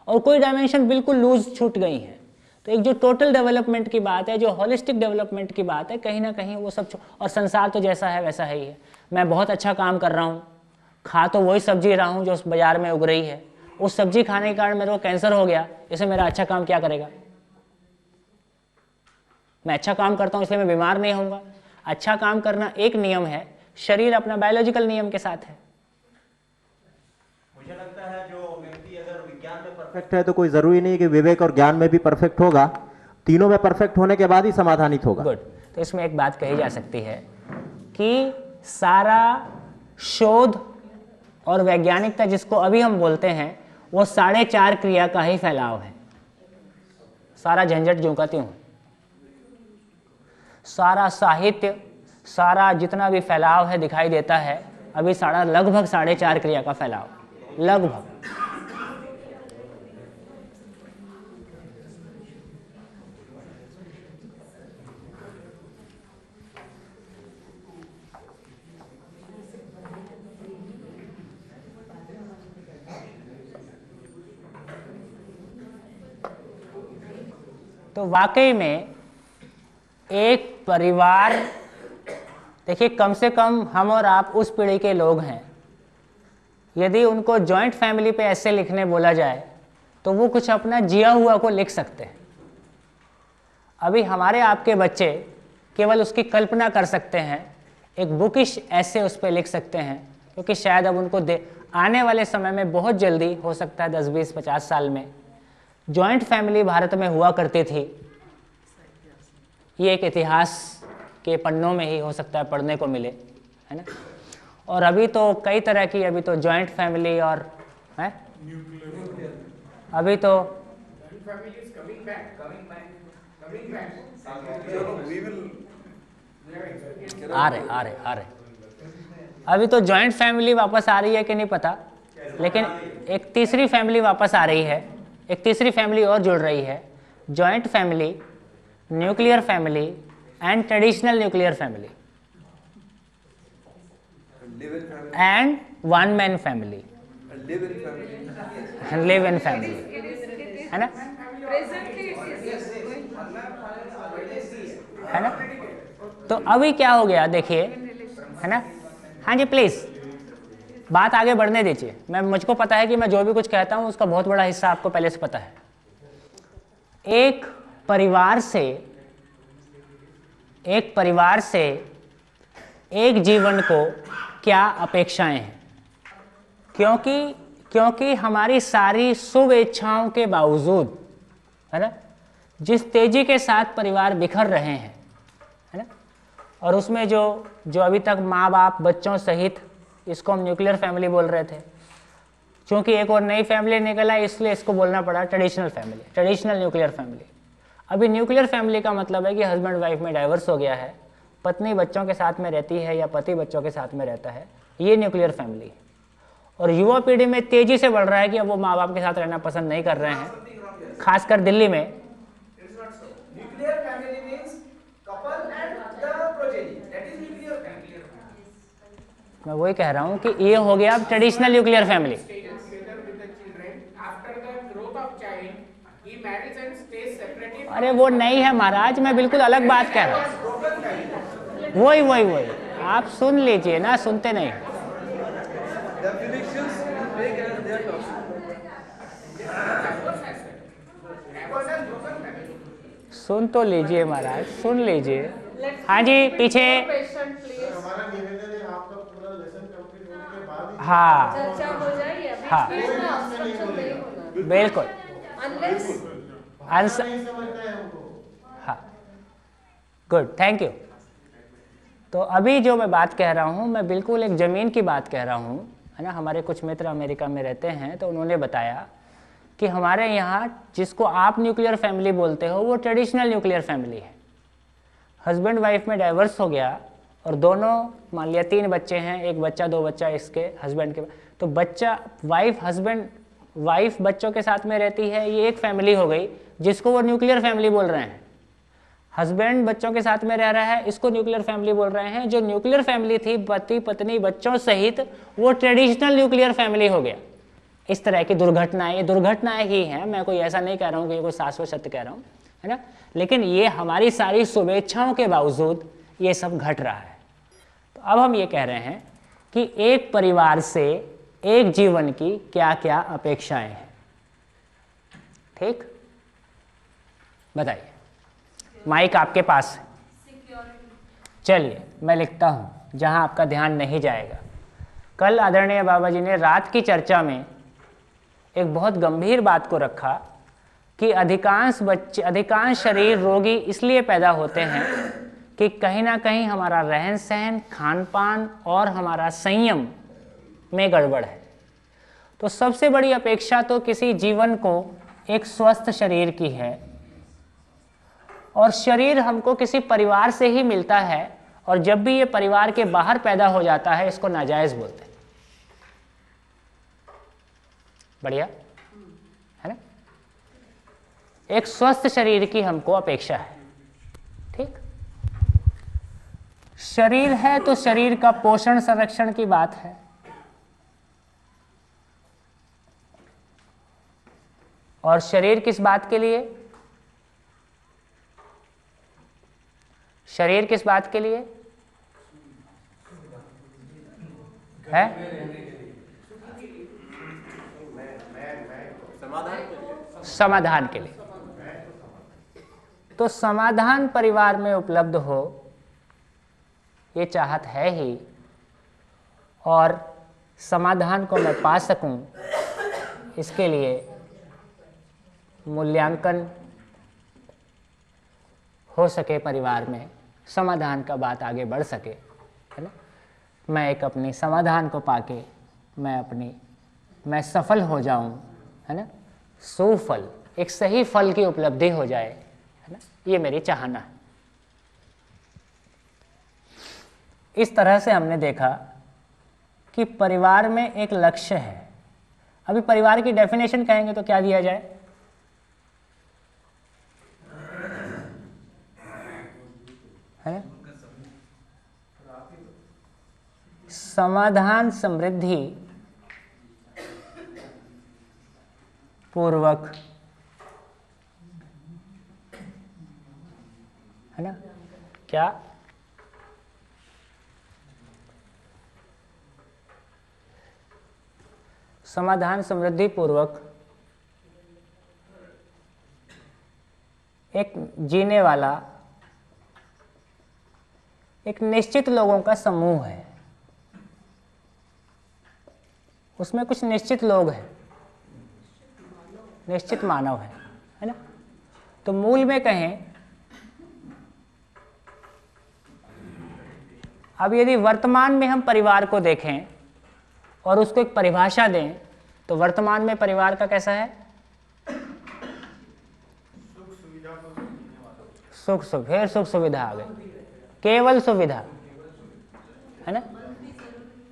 और कोई डायमेंशन बिल्कुल लूज छूट गई है। तो एक जो टोटल डेवलपमेंट की बात है, जो होलिस्टिक डेवलपमेंट की बात है, कहीं ना कहीं वो सब और संसार तो जैसा है वैसा ही है। मैं बहुत अच्छा काम कर रहा हूँ, खा तो वही सब्जी रहा हूँ जो उस बाजार में उग रही है, उस सब्जी खाने के कारण मेरे को कैंसर हो गया, इससे मेरा अच्छा काम क्या करेगा? मैं अच्छा काम करता हूँ इसलिए मैं बीमार नहीं होऊंगा। अच्छा काम करना एक नियम है, शरीर अपना बायोलॉजिकल नियम के साथ है। मुझे लगता है जो व्यक्ति अगर विज्ञान में परफेक्ट है तो कोई जरूरी नहीं कि विवेक और ज्ञान में भी परफेक्ट होगा, तीनों में परफेक्ट होने के बाद ही समाधानित होगा। गुड। तो इसमें एक बात कही जा सकती है कि सारा शोध और वैज्ञानिकता जिसको अभी हम बोलते हैं वो 4.5 क्रिया का ही फैलाव है। सारा झंझट ज्यों का त्यों, सारा साहित्य, सारा जितना भी फैलाव है दिखाई देता है अभी सारा लगभग 4.5 क्रिया का फैलाव, लगभग। तो वाकई में एक परिवार, देखिए कम से कम हम और आप उस पीढ़ी के लोग हैं, यदि उनको जॉइंट फैमिली पे ऐसे लिखने बोला जाए तो वो कुछ अपना जिया हुआ को लिख सकते हैं। अभी हमारे आपके बच्चे केवल उसकी कल्पना कर सकते हैं, एक बुकिश ऐसे उस पर लिख सकते हैं, क्योंकि शायद अब उनको आने वाले समय में बहुत जल्दी, हो सकता है 10, 20, 50 साल में जॉइंट फैमिली भारत में हुआ करती थी। ये एक इतिहास के पन्नों में ही हो सकता है पढ़ने को मिले, है ना। और अभी तो कई तरह की, अभी तो जॉइंट फैमिली और है, अभी तो आ रहे अभी तो जॉइंट फैमिली वापस आ रही है कि नहीं पता, लेकिन एक तीसरी फैमिली वापस आ रही है, एक तीसरी फैमिली और जुड़ रही है, joint family, nuclear family and traditional nuclear family and one man family, live in family, है ना, है ना। तो अभी क्या हो गया देखिए, है ना। हाँ जी प्लीज बात आगे बढ़ने दीजिए। मुझको पता है कि मैं जो भी कुछ कहता हूँ उसका बहुत बड़ा हिस्सा आपको पहले से पता है। एक परिवार से एक जीवन को क्या अपेक्षाएं हैं, क्योंकि हमारी सारी शुभ इच्छाओं के बावजूद, है ना, जिस तेजी के साथ परिवार बिखर रहे हैं, है ना, और उसमें जो अभी तक माँ बाप बच्चों सहित, इसको हम न्यूक्लियर फैमिली बोल रहे थे, क्योंकि एक और नई फैमिली निकला इसलिए इसको बोलना पड़ा traditional family, traditional nuclear family. अभी न्यूक्लियर फैमिली का मतलब है कि हस्बैंड वाइफ में डाइवर्स हो गया है, पत्नी बच्चों के साथ में रहती है या पति बच्चों के साथ में रहता है, ये न्यूक्लियर फैमिली है। और युवा पीढ़ी में तेजी से बढ़ रहा है कि अब वो माँ बाप के साथ रहना पसंद नहीं कर रहे हैं, खासकर दिल्ली में। मैं वही कह रहा हूँ कि ये हो गया अब ट्रेडिशनल न्यूक्लियर फैमिली। अरे वो नहीं है महाराज, मैं बिल्कुल अलग बात कह रहा हूँ। वही आप सुन लीजिए ना, सुनते नहीं। सुन तो लीजिए महाराज, सुन लीजिए। हाँ जी, पीछे। हाँ चर्चा हो जाएगी अभी, हाँ। बीच में obstruction नहीं होना। बिल्कुल। Unless answer. हाँ, गुड, थैंक यू। तो अभी जो मैं बात कह रहा हूँ, मैं बिल्कुल एक ज़मीन की बात कह रहा हूँ, है ना। हमारे कुछ मित्र अमेरिका में रहते हैं, तो उन्होंने बताया कि हमारे यहाँ जिसको आप न्यूक्लियर फैमिली बोलते हो वो ट्रेडिशनल न्यूक्लियर फैमिली है। हस्बैंड वाइफ में डाइवर्स हो गया और दोनों, मान लिया 3 बच्चे हैं, 1 बच्चा 2 बच्चा इसके हस्बैंड के, तो बच्चा वाइफ बच्चों के साथ में रहती है, ये एक फैमिली हो गई जिसको वो न्यूक्लियर फैमिली बोल रहे हैं। हस्बैंड बच्चों के साथ में रह रहा है, इसको न्यूक्लियर फैमिली बोल रहे हैं। जो न्यूक्लियर फैमिली थी पति पत्नी बच्चों सहित, वो ट्रेडिशनल न्यूक्लियर फैमिली हो गया। इस तरह की दुर्घटनाएं, ये दुर्घटनाएं ही हैं, मैं कोई ऐसा नहीं कह रहा हूँ कि ये कोई शाश्वत सत्य कह रहा हूँ, है ना। लेकिन ये हमारी सारी शुभेच्छाओं के बावजूद ये सब घट रहा है। तो अब हम ये कह रहे हैं कि एक परिवार से एक जीवन की क्या क्या अपेक्षाएं हैं, ठीक? बताइए, माइक आपके पास है। चलिए मैं लिखता हूँ जहाँ आपका ध्यान नहीं जाएगा। कल आदरणीय बाबा जी ने रात की चर्चा में एक बहुत गंभीर बात को रखा कि अधिकांश शरीर रोगी इसलिए पैदा होते हैं कि कहीं ना कहीं हमारा रहन सहन, खान पान और हमारा संयम में गड़बड़ है। तो सबसे बड़ी अपेक्षा तो किसी जीवन को एक स्वस्थ शरीर की है, और शरीर हमको किसी परिवार से ही मिलता है, और जब भी ये परिवार के बाहर पैदा हो जाता है इसको नाजायज बोलते हैं। बढ़िया है ना। एक स्वस्थ शरीर की हमको अपेक्षा है, ठीक। शरीर है तो शरीर का पोषण संरक्षण की बात है। और शरीर किस बात के लिए? शरीर किस बात के लिए है? समाधान के लिए। तो समाधान परिवार में उपलब्ध हो, ये चाहत है ही, और समाधान को मैं पा सकूं, इसके लिए मूल्यांकन हो सके परिवार में, समाधान का बात आगे बढ़ सके, है ना। मैं एक अपनी समाधान को पाके मैं सफल हो जाऊं, है ना, सुफल, एक सही फल की उपलब्धि हो जाए, है ना, ये मेरी चाहना है। इस तरह से हमने देखा कि परिवार में एक लक्ष्य है। अभी परिवार की डेफिनेशन कहेंगे तो क्या दिया जाए? है समाधान समृद्धि पूर्वक, है ना, क्या समाधान समृद्धि पूर्वक एक जीने वाला एक निश्चित लोगों का समूह है। उसमें कुछ निश्चित लोग हैं, निश्चित मानव है ना। तो मूल में कहें, अब यदि वर्तमान में हम परिवार को देखें और उसको एक परिभाषा दें, तो वर्तमान में परिवार का कैसा है? सुख सुख, फिर सुख सुविधा आ गई, केवल सुविधा, है ना,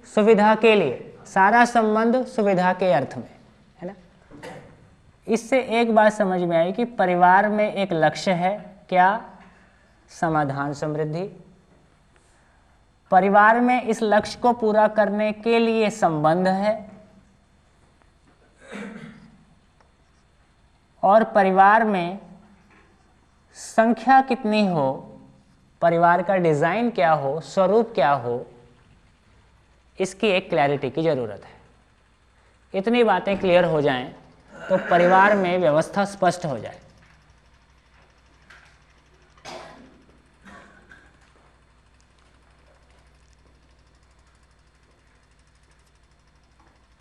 सुविधा के लिए, सारा संबंध सुविधा के अर्थ में, है ना। इससे एक बात समझ में आई कि परिवार में एक लक्ष्य है, क्या? समाधान, समृद्धि। परिवार में इस लक्ष्य को पूरा करने के लिए संबंध है, और परिवार में संख्या कितनी हो, परिवार का डिजाइन क्या हो, स्वरूप क्या हो, इसकी एक क्लैरिटी की जरूरत है। इतनी बातें क्लियर हो जाएं तो परिवार में व्यवस्था स्पष्ट हो जाए।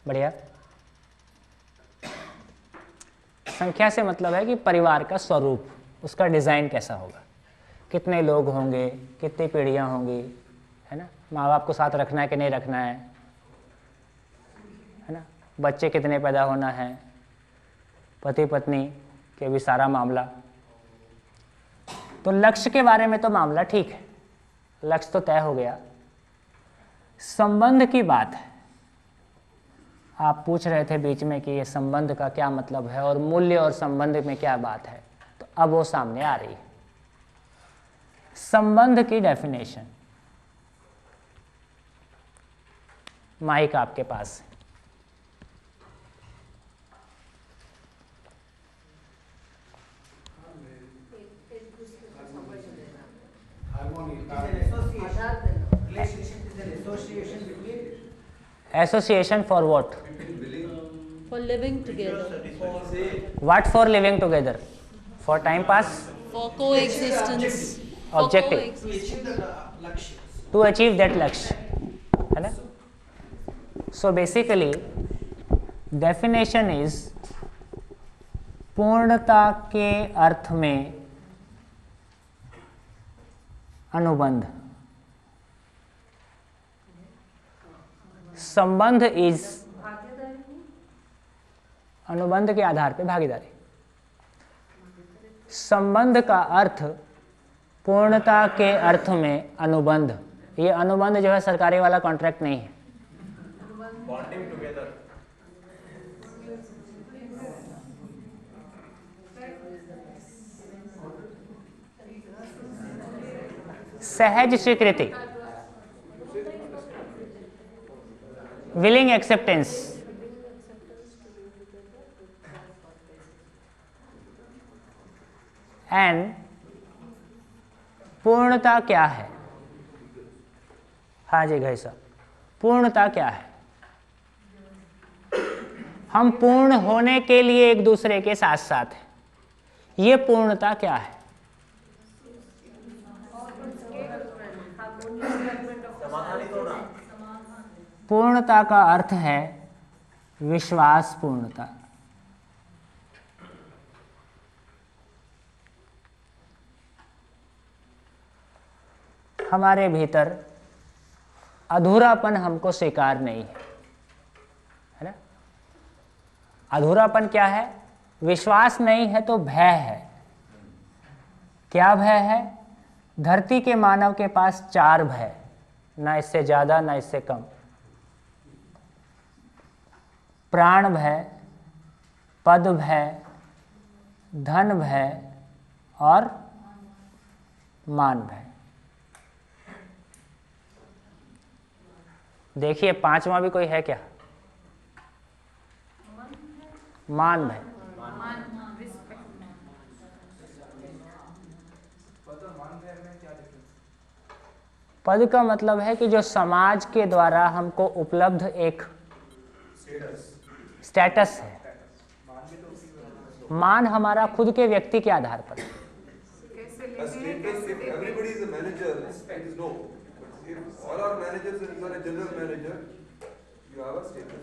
बढ़िया। संख्या से मतलब है कि परिवार का स्वरूप, उसका डिजाइन कैसा होगा, कितने लोग होंगे, कितनी पीढ़ियां होंगी, है ना, माँ बाप को साथ रखना है कि नहीं रखना है ना, बच्चे कितने पैदा होना है, पति पत्नी के भी सारा मामला। तो लक्ष्य के बारे में तो मामला ठीक है, लक्ष्य तो तय हो गया। संबंध की बात है, आप पूछ रहे थे बीच में कि ये संबंध का क्या मतलब है और मूल्य और संबंध में क्या बात है, तो अब वो सामने आ रही है। संबंध की डेफिनेशन माइक आपके पास है। Association for what? For living together, What for living together? For time pass? for coexistence, for Objective. coexistence. To achieve that लक्ष्य, है ना? So basically, definition is पूर्णता के अर्थ में अनुबंध। संबंध इज अनुबंध के आधार पे भागीदारी। संबंध का अर्थ पूर्णता के अर्थ में अनुबंध। ये अनुबंध जो है सरकारी वाला कॉन्ट्रैक्ट नहीं है, सहज स्वीकृति, विलिंग एक्सेप्टेंस। एंड पूर्णता क्या है? हाँ जी भाई साहब, पूर्णता क्या है? हम पूर्ण होने के लिए एक दूसरे के साथ साथ हैं, ये पूर्णता क्या है? पूर्णता का अर्थ है विश्वास पूर्णता। हमारे भीतर अधूरापन हमको स्वीकार नहीं है ना? अधूरापन क्या है? विश्वास नहीं है तो भय है। क्या भय है? धरती के मानव के पास 4 भय, ना इससे ज्यादा ना इससे कम। प्राण भय, पद भय, धन भय और मान भय। देखिए 5वां भी कोई है क्या? मान भय। पद का मतलब है कि जो समाज के द्वारा हमको उपलब्ध एक स्टेटस है। मान हमारा खुद के व्यक्ति के आधार पर। A status, if everybody is a manager, it is no. But if all are managers and you are a general manager, you have a status.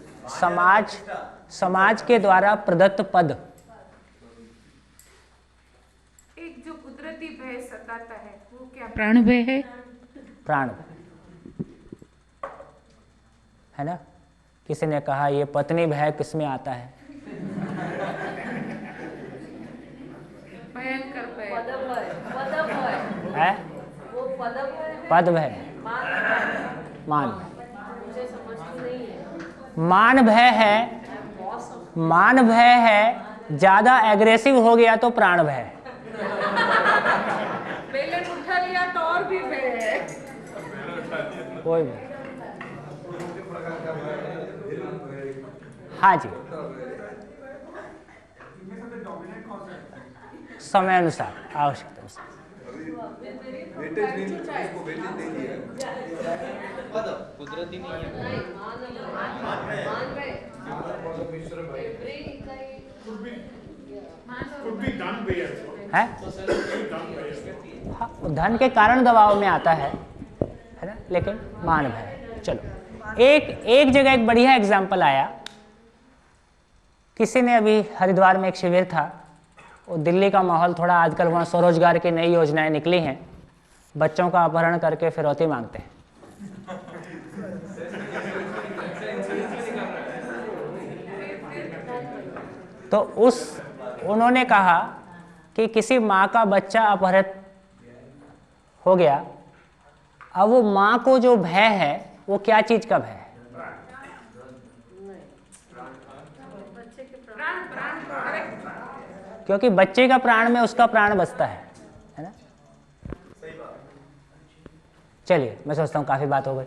समाज के द्वारा प्रदत्त पद। एक जो कुदरती भय सताता है वो क्या प्राण भय है? प्राण है ना? किसी ने कहा ये पत्नी भय किसमें आता है? भयंकर भय। है पद भय, मान मान भय है, मान भय है, ज्यादा एग्रेसिव हो गया तो प्राण भय। पहले उठा लिया तो और भी भय है। कोई भी, हाँ जी, समय अनुसार, आवश्यकता अनुसार। वेटेज नहीं, उसको वेटेज नहीं दिया है। कुदरती नहीं है। है हाँ, धन के कारण दबाव में आता है ना, लेकिन मान भय। चलो एक जगह एक बढ़िया एग्जाम्पल आया। किसी ने अभी हरिद्वार में एक शिविर था, वो दिल्ली का माहौल थोड़ा, आजकल वहाँ स्वरोजगार की नई योजनाएं निकली हैं, बच्चों का अपहरण करके फिरौती मांगते हैं। तो उन्होंने कहा कि किसी माँ का बच्चा अपहरित हो गया, अब वो माँ को जो भय है वो क्या चीज का भय है? क्योंकि बच्चे का प्राण में उसका प्राण बसता है ना। चलिए, मैं सोचता हूँ काफी बात हो गई,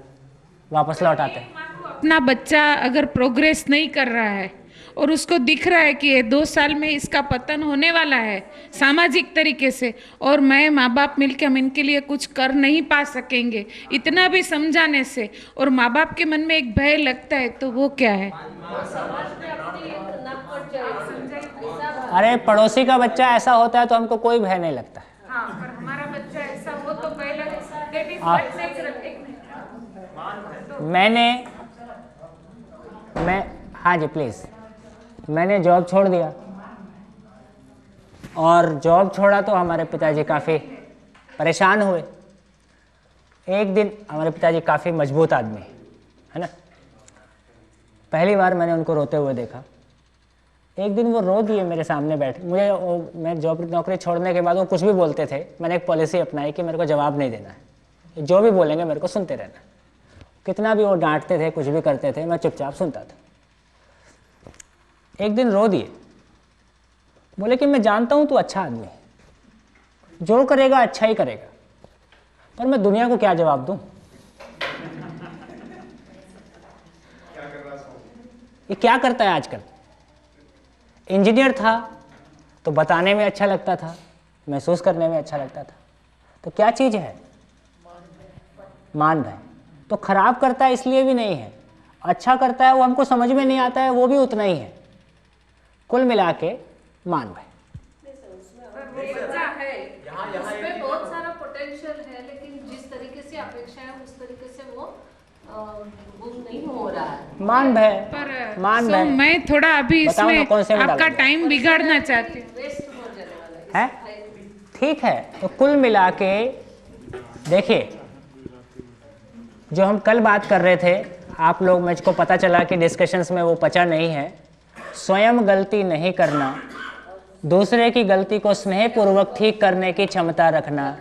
वापस लौट आते हैं। अपना बच्चा अगर प्रोग्रेस नहीं कर रहा है और उसको दिख रहा है कि ये 2 साल में इसका पतन होने वाला है सामाजिक तरीके से, और मैं माँ बाप मिलकर हम इनके लिए कुछ कर नहीं पा सकेंगे, इतना भी समझाने से और माँ बाप के मन में एक भय लगता है, तो वो क्या है? अरे पड़ोसी का बच्चा ऐसा होता है तो हमको कोई भय नहीं लगता है। हाँ, पर हमारा बच्चा ऐसा हो तो पहले हाँ जी प्लीज, मैंने जॉब छोड़ दिया, और जॉब छोड़ा तो हमारे पिताजी काफ़ी परेशान हुए। एक दिन, हमारे पिताजी काफ़ी मजबूत आदमी है ना, पहली बार मैंने उनको रोते हुए देखा। एक दिन वो रो दिए मेरे सामने बैठ, मैं नौकरी छोड़ने के बाद वो कुछ भी बोलते थे, मैंने एक पॉलिसी अपनाई कि मेरे को जवाब नहीं देना है, जो भी बोलेंगे मेरे को सुनते रहना है। कितना भी वो डांटते थे, कुछ भी करते थे, मैं चुपचाप सुनता था। एक दिन रो दिए, बोले कि मैं जानता हूं तू अच्छा आदमी है, जो करेगा अच्छा ही करेगा, पर मैं दुनिया को क्या जवाब दूं? ये क्या करता है आजकल? इंजीनियर था तो बताने में अच्छा लगता था, महसूस करने में अच्छा लगता था, तो क्या चीज है? मान भय। तो खराब करता है इसलिए भी नहीं है, अच्छा करता है वो हमको समझ में नहीं आता है, वो भी उतना ही है। कुल मिला के मान भय। उसमें बहुत सारा पोटेंशियल है, लेकिन जिस तरीके से अपेक्षा है उस तरीके से वो नहीं हो रहा है। मान भय, पर मान भय। मैं थोड़ा अभी इसमें आपका डाल टाइम बिगाड़ना चाहती हूँ। है ठीक है। तो कुल मिला के देखिए, जो हम कल बात कर रहे थे, आप लोग, मुझको पता चला कि डिस्कशंस में वो पचा नहीं है। स्वयं गलती नहीं करना, दूसरे की गलती को स्नेहपूर्वक ठीक करने की क्षमता रखना।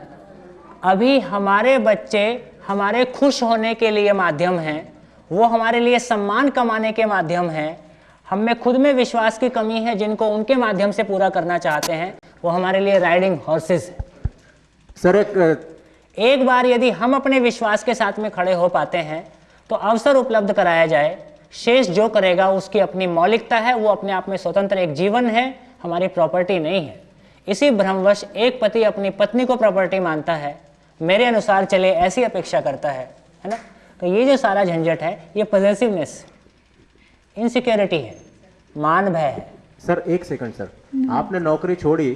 अभी हमारे बच्चे हमारे खुश होने के लिए माध्यम हैं, वो हमारे लिए सम्मान कमाने के माध्यम हैं। हम में खुद में विश्वास की कमी है, जिनको उनके माध्यम से पूरा करना चाहते हैं, वो हमारे लिए राइडिंग हॉर्सेस है। सर एक बार यदि हम अपने विश्वास के साथ में खड़े हो पाते हैं तो अवसर उपलब्ध कराया जाए, शेष जो करेगा उसकी अपनी मौलिकता है, वो अपने आप में स्वतंत्र एक जीवन है, हमारी प्रॉपर्टी नहीं है। इसी भ्रमवश एक पति अपनी पत्नी को प्रॉपर्टी मानता है, मेरे अनुसार चले ऐसी अपेक्षा करता है ना। तो ये जो सारा झंझट है, ये पॉसेसिवनेस, इनसिक्योरिटी है, मान भय है। सर एक सेकंड सर, आपने नौकरी छोड़ी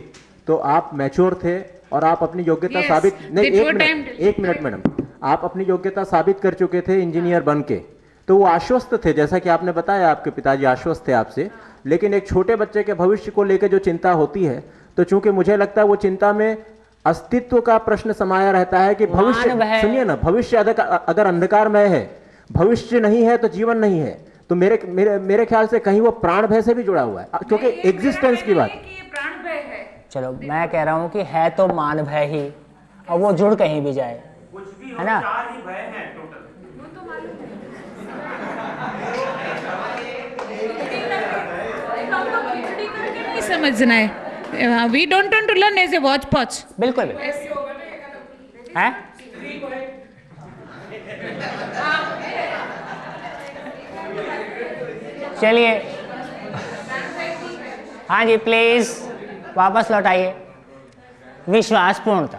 तो आप मैच्योर थे और आप अपनी योग्यता साबित नहीं, एक मिनट मैडम, आप अपनी योग्यता साबित कर चुके थे इंजीनियर बन के, तो वो आश्वस्त थे, जैसा कि आपने बताया आपके पिताजी आश्वस्त थे आपसे। लेकिन एक छोटे बच्चे के भविष्य को लेकर जो चिंता होती है, तो चूंकि मुझे लगता है वो चिंता में अस्तित्व का प्रश्न समाया रहता है कि भविष्य, सुनिए ना, भविष्य अगर अंधकारमय है, भविष्य नहीं है तो जीवन नहीं है। तो मेरे ख्याल से कहीं वो प्राण भय से भी जुड़ा हुआ है, क्योंकि एग्जिस्टेंस की बात। ये प्राण भय है, चलो मैं कह रहा हूँ कि है तो मान भय ही, और वो जुड़ कहीं भी जाए, है ना। वो तो मालूम है। हम तो खिचड़ी करके नहीं समझना है। We don't want to learn as a watch pouch. बिल्कुल है। चलिए हाँ जी प्लीज वापस लौटाइए। विश्वास पूर्णता,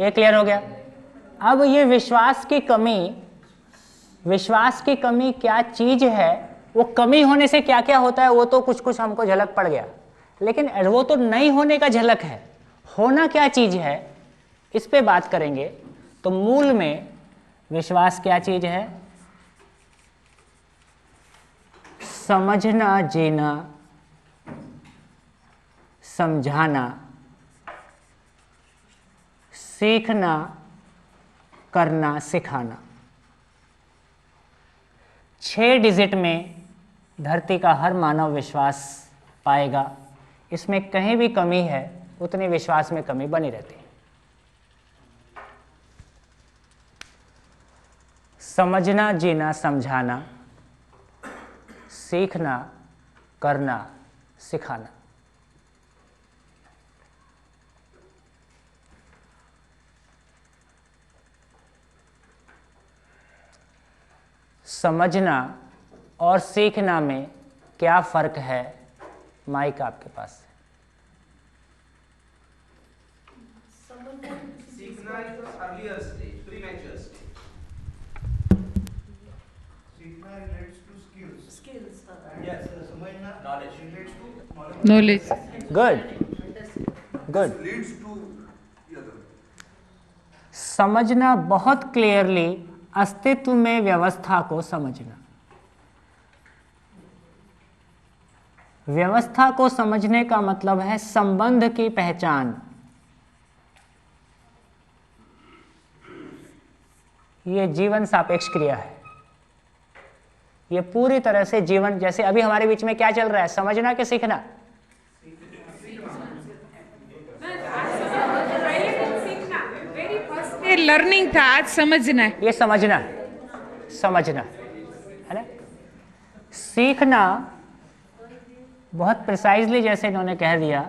ये क्लियर हो गया। अब ये विश्वास की कमी क्या चीज है, वो कमी होने से क्या क्या होता है वो तो कुछ कुछ हमको झलक पड़ गया, लेकिन वो तो नहीं होने का झलक है। होना क्या चीज है इस पे बात करेंगे। तो मूल में विश्वास क्या चीज है? समझना, जीना, समझाना, सीखना, करना, सिखाना। 6 डिजिट में धरती का हर मानव विश्वास पाएगा। इसमें कहीं भी कमी है उतने विश्वास में कमी बनी रहती है। समझना, जीना, समझाना, सीखना, करना, सिखाना। समझना और सीखना में क्या फर्क है? माइक आपके पास है। सीखना is the earlier stage, premature stage. सीखना relates to skills. Skills. Yes, समझना knowledge relates to Knowledge. Good. Leads to the other. समझना बहुत क्लियरली अस्तित्व में व्यवस्था को समझना। व्यवस्था को समझने का मतलब है संबंध की पहचान। ये जीवन सापेक्ष क्रिया है। ये पूरी तरह से जीवन, जैसे अभी हमारे बीच में क्या चल रहा है, समझना कि सीखना? लर्निंग था, आज समझना है। ये समझना है ना। सीखना बहुत प्रिसाइजली जैसे इन्होंने कह दिया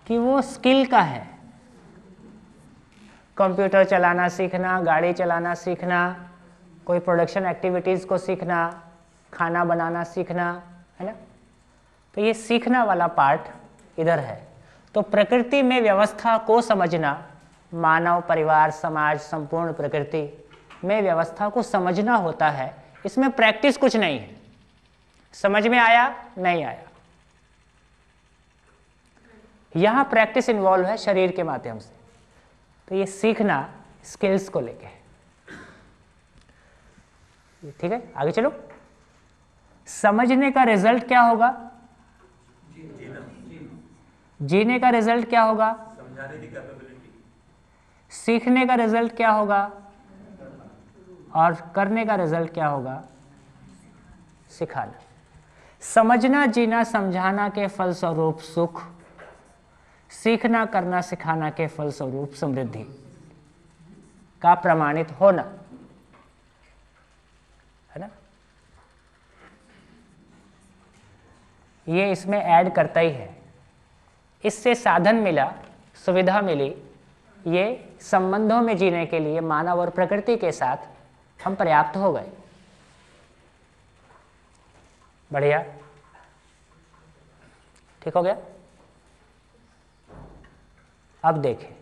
कि वो स्किल का है। कंप्यूटर चलाना सीखना, गाड़ी चलाना सीखना, कोई प्रोडक्शन एक्टिविटीज़ को सीखना, खाना बनाना सीखना, है ना। तो ये सीखना वाला पार्ट इधर है। तो प्रकृति में व्यवस्था को समझना, मानव, परिवार, समाज, संपूर्ण प्रकृति में व्यवस्था को समझना होता है। इसमें प्रैक्टिस कुछ नहीं है। समझ में आया नहीं आया, यहां प्रैक्टिस इन्वॉल्व है शरीर के माध्यम से। तो ये सीखना स्किल्स को लेके है। ठीक है, आगे चलो। समझने का रिजल्ट क्या होगा? जीने का रिजल्ट क्या होगा? सीखने का रिजल्ट क्या होगा? और करने का रिजल्ट क्या होगा? सिखाना। समझना, जीना, समझाना के फलस्वरूप सुख, सीखना, करना, सिखाना के फलस्वरूप समृद्धि का प्रमाणित होना, है ना। ये इसमें ऐड करता ही है। इससे साधन मिला, सुविधा मिली। ये संबंधों में जीने के लिए मानव और प्रकृति के साथ हम पर्याप्त हो गए। बढ़िया, ठीक हो गया। अब देखें,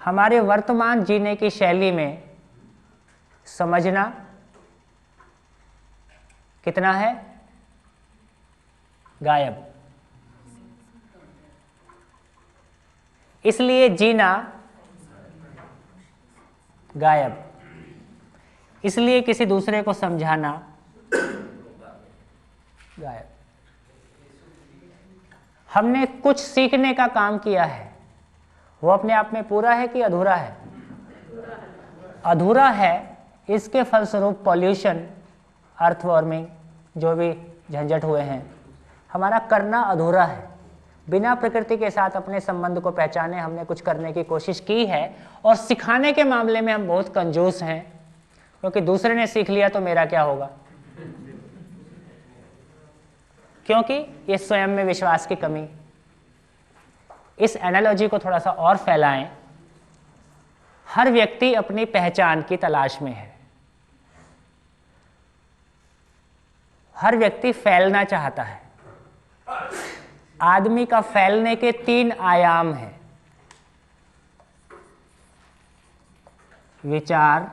हमारे वर्तमान जीने की शैली में समझना कितना है? गायब। इसलिए जीना गायब। इसलिए किसी दूसरे को समझाना गायब। हमने कुछ सीखने का काम किया है, वो अपने आप में पूरा है कि अधूरा है? अधूरा है। इसके फलस्वरूप पॉल्यूशन, अर्थ वार्मिंग, जो भी झंझट हुए हैं, हमारा करना अधूरा है। बिना प्रकृति के साथ अपने संबंध को पहचाने हमने कुछ करने की कोशिश की है, और सिखाने के मामले में हम बहुत कंजूस हैं, क्योंकि दूसरे ने सीख लिया तो मेरा क्या होगा, क्योंकि ये स्वयं में विश्वास की कमी। इस एनालॉजी को थोड़ा सा और फैलाएं। हर व्यक्ति अपनी पहचान की तलाश में है। हर व्यक्ति फैलना चाहता है। आदमी का फैलने के 3 आयाम हैं: विचार,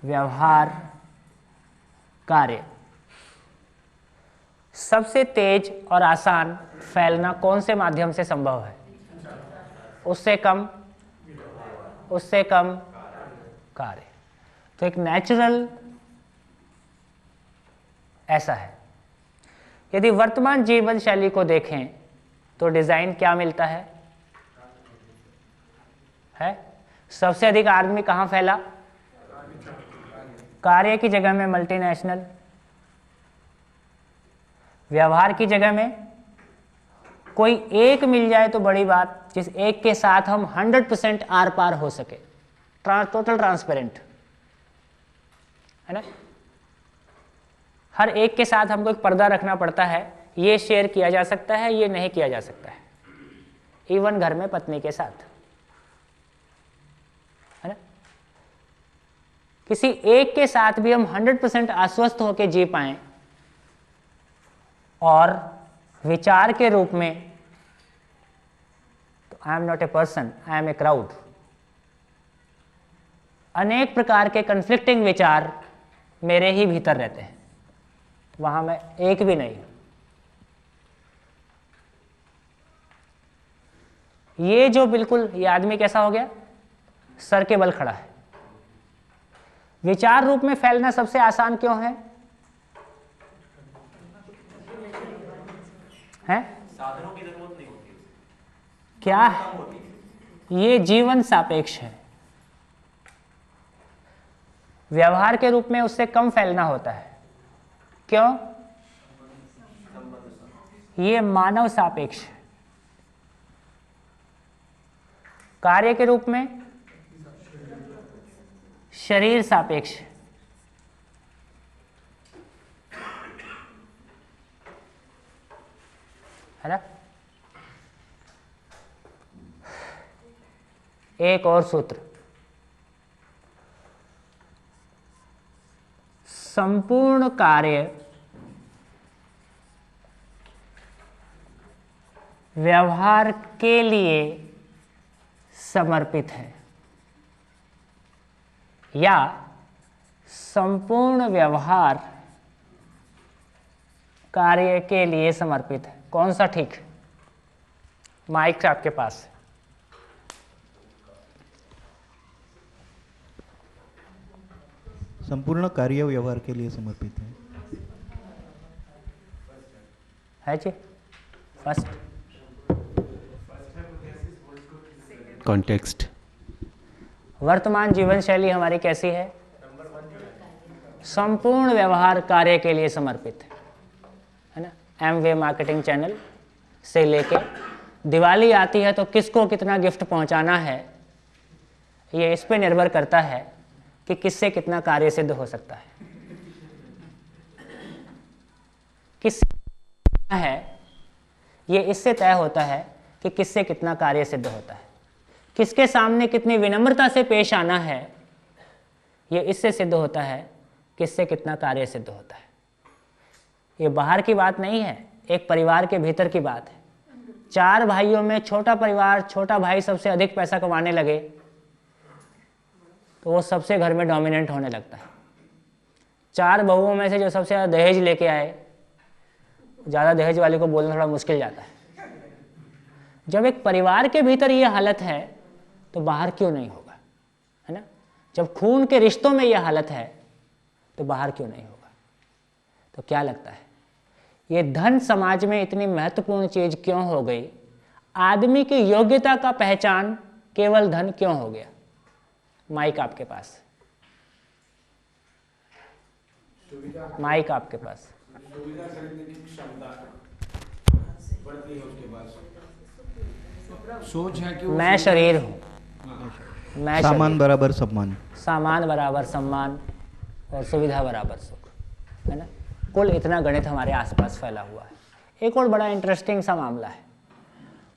व्यवहार, कार्य। सबसे तेज और आसान फैलना कौन से माध्यम से संभव है? उससे कम कार्य। तो एक नेचुरल ऐसा है। यदि वर्तमान जीवन शैली को देखें तो डिजाइन क्या मिलता है? सबसे अधिक आदमी कहाँ फैला? कार्य की जगह में मल्टीनेशनल, व्यवहार की जगह में कोई एक मिल जाए तो बड़ी बात, जिस एक के साथ हम 100% आर पार हो सके, टोटल ट्रांसपेरेंट, है ना। हर एक के साथ हमको एक पर्दा रखना पड़ता है, ये शेयर किया जा सकता है, ये नहीं किया जा सकता है। इवन घर में पत्नी के साथ, है ना। किसी एक के साथ भी हम 100% आश्वस्त होकर जी पाएं, और विचार के रूप में तो I am not a person, I am a crowd. अनेक प्रकार के कन्फ्लिक्टिंग विचार मेरे ही भीतर रहते हैं, वहां मैं एक भी नहीं हूं। ये जो बिल्कुल, ये आदमी कैसा हो गया? सर के बल खड़ा है। विचार रूप में फैलना सबसे आसान क्यों है? साधनों की जरूरत नहीं होती। क्या है? ये जीवन सापेक्ष है। व्यवहार के रूप में उससे कम फैलना होता है। क्यों? ये मानव सापेक्ष है। कार्य के रूप में शरीर सापेक्ष है। है ना। एक और सूत्र, संपूर्ण कार्य व्यवहार के लिए समर्पित है, या संपूर्ण व्यवहार कार्य के लिए समर्पित है। कौन सा ठीक है? माइक आपके पास है। संपूर्ण कार्य व्यवहार के लिए समर्पित है जी। First context. वर्तमान जीवन शैली हमारी कैसी है? संपूर्ण व्यवहार कार्य के लिए समर्पित है ना। एमवे मार्केटिंग चैनल से लेके दिवाली आती है तो किसको कितना गिफ्ट पहुंचाना है, ये इस पे निर्भर करता है कि किससे कितना कार्य सिद्ध हो सकता है। किससे है ये इससे तय होता है कि किससे कितना कार्य सिद्ध होता है। किसके सामने कितनी विनम्रता से पेश आना है, ये इससे सिद्ध होता है किससे कितना कार्य सिद्ध होता है। ये बाहर की बात नहीं है, एक परिवार के भीतर की बात है। 4 भाइयों में छोटा परिवार, छोटा भाई सबसे अधिक पैसा कमाने लगे तो वो सबसे घर में डोमिनेंट होने लगता है। 4 बहुओं में से जो सबसे ज़्यादा दहेज लेके आए, ज़्यादा दहेज वाले को बोलना थोड़ा मुश्किल जाता है। जब एक परिवार के भीतर ये हालत है तो बाहर क्यों नहीं होगा, है ना। जब खून के रिश्तों में ये हालत है तो बाहर क्यों नहीं होगा। तो क्या लगता है ये धन समाज में इतनी महत्वपूर्ण चीज क्यों हो गई? आदमी की योग्यता का पहचान केवल धन क्यों हो गया? माइक आपके पास, माइक आपके पास। सुविधा खरीदने की क्षमता, सोच है कि मैं शरीर हूँ, मैं सामान शरीर। बराबर सम्मान। सामान बराबर सम्मान और सुविधा बराबर सुख, है ना। कुल इतना गणित हमारे आसपास फैला हुआ है। एक और बड़ा इंटरेस्टिंग सा मामला है,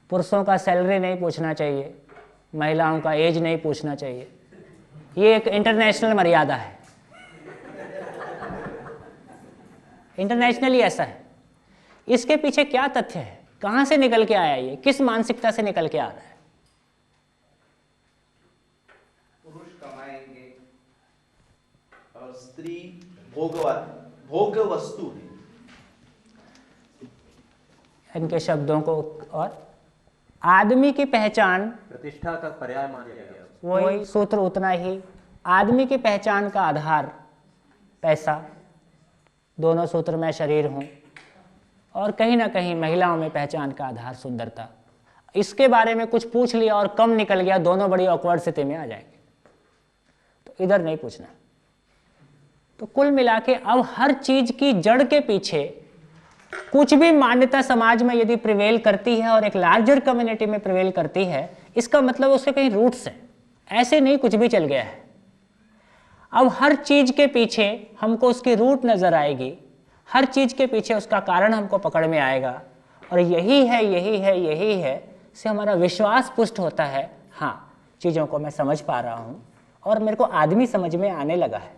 पुरुषों का सैलरी नहीं पूछना चाहिए, महिलाओं का एज नहीं पूछना चाहिए। ये एक इंटरनेशनल मर्यादा है, इंटरनेशनली ऐसा है। इसके पीछे क्या तथ्य है, कहाँ से निकल के आया, ये किस मानसिकता से निकल के आ रहा है? पुरुष कमाएंगे और स्त्री भोग वस्तु है। इनके शब्दों को, और आदमी की पहचान प्रतिष्ठा का पर्याय मान लिया गया। वही सूत्र उतना ही, आदमी की पहचान का आधार पैसा, दोनों सूत्र में शरीर हूँ, और कहीं ना कहीं महिलाओं में पहचान का आधार सुंदरता। इसके बारे में कुछ पूछ लिया और कम निकल गया, दोनों बड़ी ऑकवर्ड स्थिति में आ जाएंगे। तो इधर नहीं पूछना। तो कुल मिला के अब हर चीज की जड़ के पीछे कुछ भी मान्यता समाज में यदि प्रिवेल करती है और एक लार्जर कम्युनिटी में प्रिवेल करती है, इसका मतलब उसके कहीं रूट्स हैं, ऐसे नहीं कुछ भी चल गया है। अब हर चीज के पीछे हमको उसकी रूट नजर आएगी, हर चीज के पीछे उसका कारण हमको पकड़ में आएगा, और यही है यही है यही है से हमारा विश्वास पुष्ट होता है। हाँ, चीज़ों को मैं समझ पा रहा हूँ और मेरे को आदमी समझ में आने लगा है,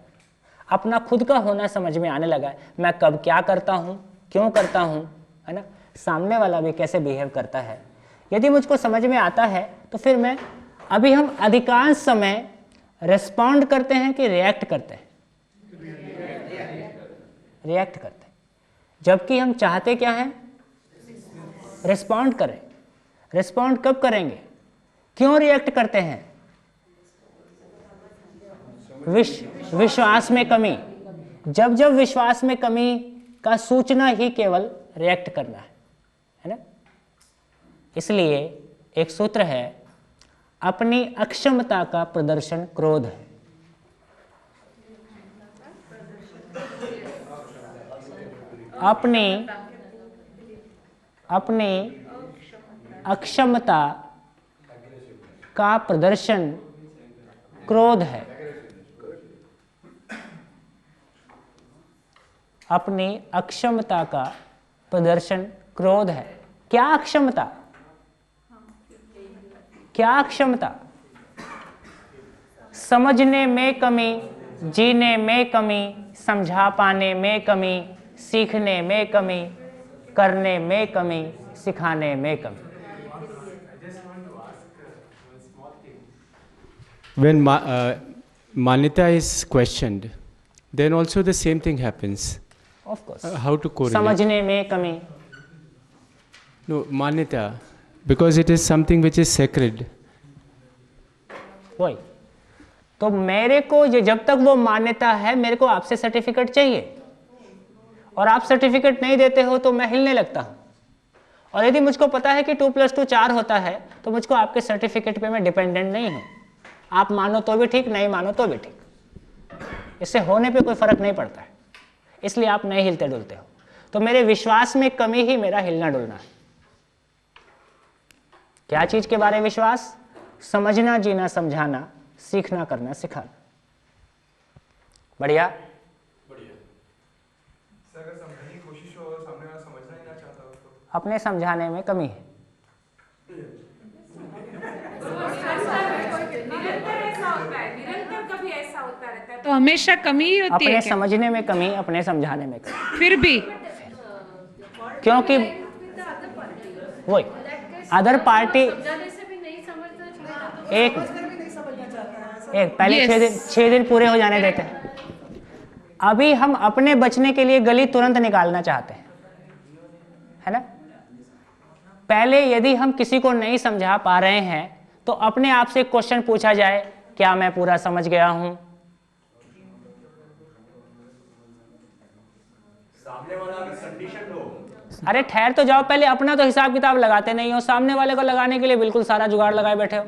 अपना खुद का होना समझ में आने लगा है। मैं कब क्या करता हूँ, क्यों करता हूँ, है ना, सामने वाला भी कैसे बिहेव करता है, यदि मुझको समझ में आता है तो फिर मैं, अभी हम अधिकांश समय रिस्पॉन्ड करते हैं कि रिएक्ट करते हैं? रिएक्ट करते हैं, जबकि हम चाहते क्या हैं? रिस्पॉन्ड करें। रिस्पॉन्ड कब करेंगे? क्यों रिएक्ट करते हैं? विश्वास में कमी। जब जब विश्वास में कमी का सूचना ही केवल रिएक्ट करना है ना। इसलिए एक सूत्र है, अपनी अक्षमता का प्रदर्शन क्रोध है। अपनी अक्षमता का प्रदर्शन क्रोध है। अपनी अक्षमता का प्रदर्शन क्रोध है। क्या अक्षमता? क्या अक्षमता? समझने में कमी, जीने में कमी, समझा पाने में कमी, सीखने में कमी, करने में कमी, सिखाने में कमी। When Manyata is questioned, then also the same thing happens. Of course. How to correlate? समझने में कमी। No, Manyata, because it is something which is sacred. वही तो मेरे को जब तक वो मान्यता है, मेरे को आपसे सर्टिफिकेट चाहिए, और आप सर्टिफिकेट नहीं देते हो तो मैं हिलने लगता हूँ। और यदि मुझको पता है कि 2 + 2 4 होता है, तो मुझको आपके सर्टिफिकेट पे मैं डिपेंडेंट नहीं हूँ। आप मानो तो भी ठीक, नहीं मानो तो भी ठीक, इससे होने पे कोई फर्क नहीं पड़ता है। इसलिए आप नहीं हिलते डुलते हो। तो मेरे विश्वास में कमी ही मेरा हिलना डुलना है। क्या चीज के बारे में विश्वास? समझना, जीना, समझाना, सीखना, करना, सिखाना। बढ़िया। अगर समझने की कोशिश हो और सामने वाला समझना ही ना चाहता हो तो अपने समझाने में कमी है। तो हमेशा कमी ही होती है अपने क्या? समझने में कमी, अपने समझाने में कमी। फिर भी क्योंकि वही अदर पार्टी एक पहले 6 दिन पूरे हो जाने देते हैं। अभी हम अपने बचने के लिए गली तुरंत निकालना चाहते हैं, है ना। पहले यदि हम किसी को नहीं समझा पा रहे हैं तो अपने आप से क्वेश्चन पूछा जाए, क्या मैं पूरा समझ गया हूं? सामने वाला अगर कंडीशन हो, अरे ठहर तो जाओ, पहले अपना तो हिसाब किताब लगाते नहीं हो, सामने वाले को लगाने के लिए बिल्कुल सारा जुगाड़ लगाए बैठे हो।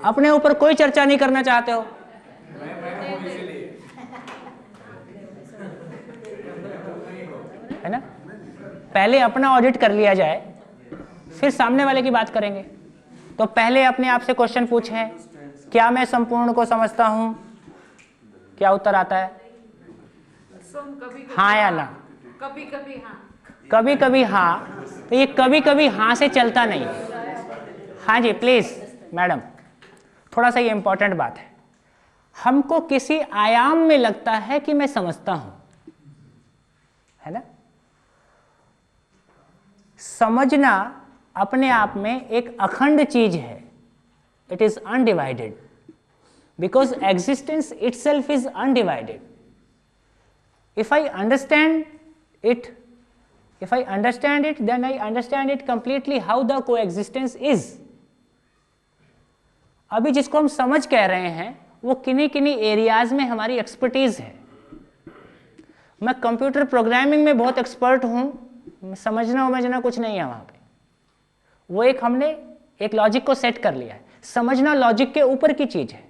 अपने ऊपर कोई चर्चा नहीं करना चाहते हो। है ना। पहले अपना ऑडिट कर लिया जाए, फिर सामने वाले की बात करेंगे। तो पहले अपने आप से क्वेश्चन पूछें, क्या मैं संपूर्ण को समझता हूं? क्या उत्तर आता है? हाँ या ना? कभी कभी हाँ, कभी कभी हाँ। तो ये कभी कभी हाँ से चलता नहीं है। हाँ जी प्लीज मैडम, थोड़ा सा ये इंपॉर्टेंट बात है। हमको किसी आयाम में लगता है कि मैं समझता हूं, है ना? समझना अपने आप में एक अखंड चीज है। It is undivided because existence itself is undivided. If I understand it, then I understand it completely how the coexistence is. अभी जिसको हम समझ कह रहे हैं वो किन्हीं किन्हीं एरियाज में हमारी एक्सपर्टीज है। मैं कंप्यूटर प्रोग्रामिंग में बहुत एक्सपर्ट हूँ, समझना कुछ नहीं है वहाँ पे। वो एक हमने एक लॉजिक को सेट कर लिया है। समझना लॉजिक के ऊपर की चीज है।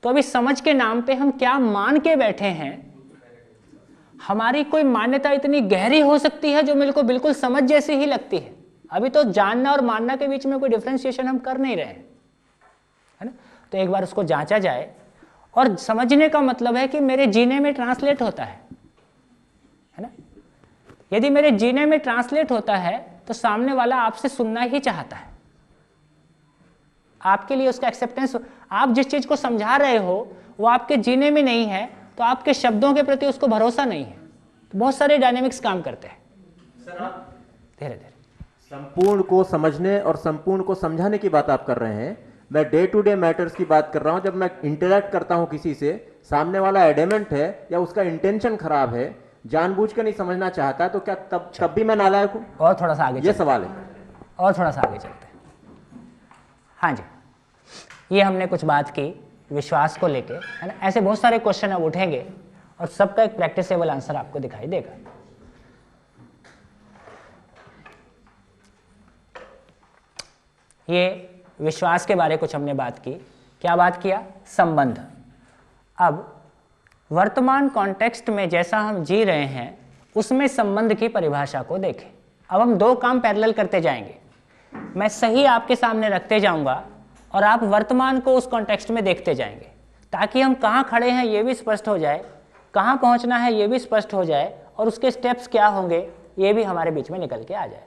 तो अभी समझ के नाम पे हम क्या मान के बैठे हैं। हमारी कोई मान्यता इतनी गहरी हो सकती है जो मेरे को बिल्कुल समझ जैसी ही लगती है। अभी तो जानना और मानना के बीच में कोई डिफरेंशिएशन हम कर नहीं रहे हैं, है ना? तो एक बार उसको जांचा जाए। और समझने का मतलब है कि मेरे जीने में ट्रांसलेट होता है ना? यदि मेरे जीने में ट्रांसलेट होता है तो सामने वाला आपसे सुनना ही चाहता है। आपके लिए उसका एक्सेप्टेंस, आप जिस चीज को समझा रहे हो वो आपके जीने में नहीं है तो आपके शब्दों के प्रति उसको भरोसा नहीं है। तो बहुत सारे डायनेमिक्स काम करते हैं। धीरे धीरे संपूर्ण को समझने और संपूर्ण को समझाने की बात आप कर रहे हैं। मैं डे टू डे मैटर्स की बात कर रहा हूं। जब मैं इंटरेक्ट करता हूं किसी से, सामने वाला एडेमेंट है या उसका इंटेंशन खराब है, जानबूझ कर नहीं समझना चाहता, तो क्या तब भी मैं नालायक हूं? और थोड़ा सा आगे, ये सवाल है। और थोड़ा सा आगे चलते हैं। हाँ जी, ये हमने कुछ बात की विश्वास को लेके, है ना? ऐसे बहुत सारे क्वेश्चन अब उठेंगे और सबका एक प्रैक्टिसेबल आंसर आपको दिखाई देगा। ये विश्वास के बारे कुछ हमने बात की। क्या बात किया? संबंध। अब वर्तमान कॉन्टेक्स्ट में जैसा हम जी रहे हैं उसमें संबंध की परिभाषा को देखें। अब हम दो काम पैरेलल करते जाएंगे। मैं सही आपके सामने रखते जाऊंगा और आप वर्तमान को उस कॉन्टेक्स्ट में देखते जाएंगे, ताकि हम कहाँ खड़े हैं ये भी स्पष्ट हो जाए, कहाँ पहुँचना है ये भी स्पष्ट हो जाए, और उसके स्टेप्स क्या होंगे ये भी हमारे बीच में निकल के आ जाए।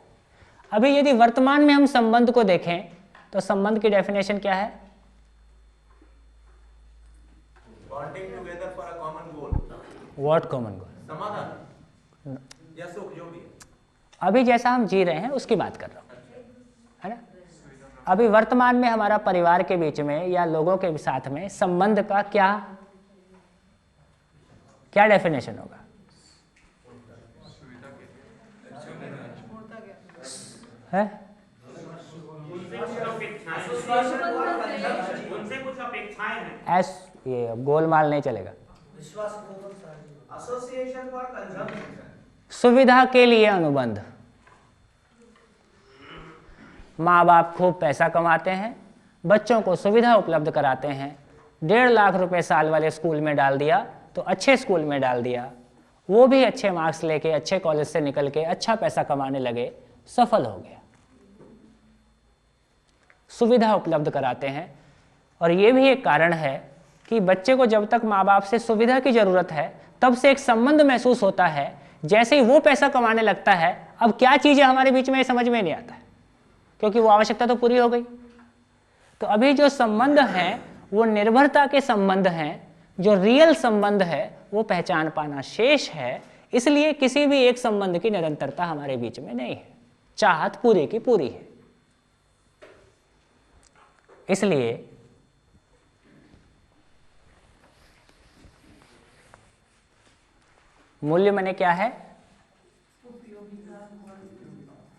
अभी यदि वर्तमान में हम संबंध को देखें तो संबंध की डेफिनेशन क्या है? Bonding together for a common goal. What common goal? समाधान या सुख, जो भी है। अभी जैसा हम जी रहे हैं उसकी बात कर रहा हूँ, है ना? अभी वर्तमान में हमारा परिवार के बीच में या लोगों के साथ में संबंध का क्या क्या डेफिनेशन होगा? है? उनसे कुछ अपेक्षाएं हैं। ये गोलमाल नहीं चलेगा। एसोसिएशन फॉर कंजम्पशन, सुविधा के लिए अनुबंध। माँ बाप खूब पैसा कमाते हैं, बच्चों को सुविधा उपलब्ध कराते हैं। 1.5 लाख रुपए साल वाले स्कूल में डाल दिया तो अच्छे स्कूल में डाल दिया, वो भी अच्छे मार्क्स लेके अच्छे कॉलेज से निकल के अच्छा पैसा कमाने लगे, सफल हो गया। सुविधा उपलब्ध कराते हैं। और ये भी एक कारण है कि बच्चे को जब तक माँ बाप से सुविधा की ज़रूरत है तब से एक संबंध महसूस होता है। जैसे ही वो पैसा कमाने लगता है, अब क्या चीज़ है हमारे बीच में समझ में नहीं आता है, क्योंकि वो आवश्यकता तो पूरी हो गई। तो अभी जो संबंध हैं वो निर्भरता के संबंध हैं, जो रियल संबंध है वो पहचान पाना शेष है। इसलिए किसी भी एक संबंध की निरंतरता हमारे बीच में नहीं है, चाहत पूरी की पूरी है। इसलिए मूल्य माने क्या है?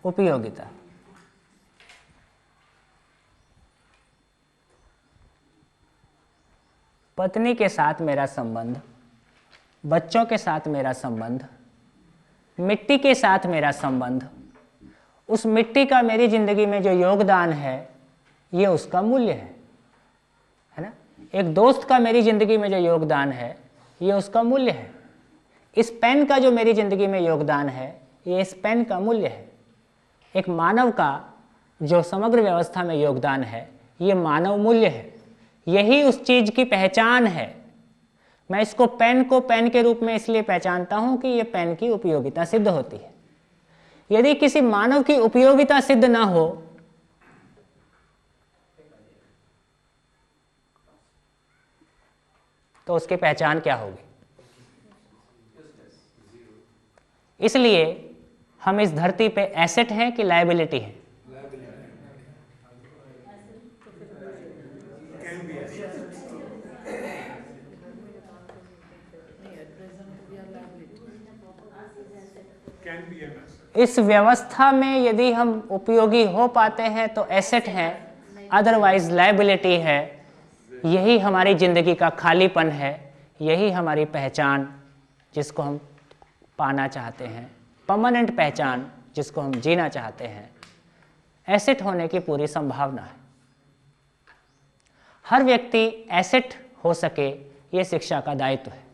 उपयोगिता। पत्नी के साथ मेरा संबंध, बच्चों के साथ मेरा संबंध, मिट्टी के साथ मेरा संबंध, उस मिट्टी का मेरी जिंदगी में जो योगदान है ये उसका मूल्य है ना? एक दोस्त का मेरी जिंदगी में जो योगदान है ये उसका मूल्य है। इस पेन का जो मेरी ज़िंदगी में योगदान है, ये इस पेन का मूल्य है। एक मानव का जो समग्र व्यवस्था में योगदान है, ये मानव मूल्य है, यही उस चीज़ की पहचान है। मैं इसको पेन को पेन के रूप में इसलिए पहचानता हूँ कि ये पेन की उपयोगिता सिद्ध होती है। यदि किसी मानव की उपयोगिता सिद्ध ना हो तो उसकी पहचान क्या होगी? इसलिए हम इस धरती पे एसेट हैं कि लायबिलिटी है? इस व्यवस्था में यदि हम उपयोगी हो पाते हैं तो एसेट हैं, अदरवाइज लायबिलिटी है। यही हमारी ज़िंदगी का खालीपन है, यही हमारी पहचान जिसको हम पाना चाहते हैं, परमानेंट पहचान जिसको हम जीना चाहते हैं, एसेट होने की पूरी संभावना है। हर व्यक्ति एसेट हो सके, ये शिक्षा का दायित्व है।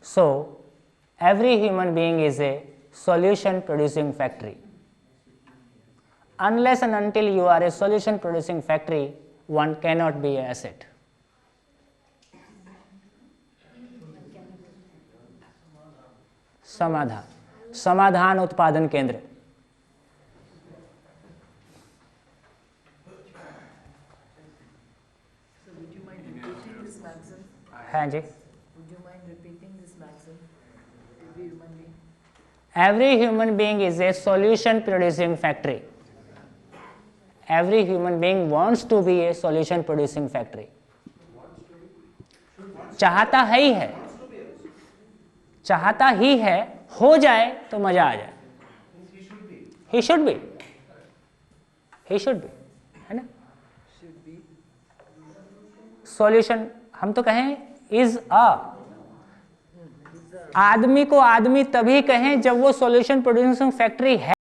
So, every human being is a solution producing factory. Unless and until you are a solution producing factory, one cannot be an asset. समाधान उत्पादन केंद्र। हाँ जी। Every human being is a solution producing factory. Every human being wants to be a solution producing factory. चाहता ही है, चाहता ही है, हो जाए तो मजा आ जाए। He should be. He should be, है ना? Solution हम तो कहें is a, आदमी को आदमी तभी कहें जब वो सॉल्यूशन प्रोड्यूसिंग फैक्ट्री है।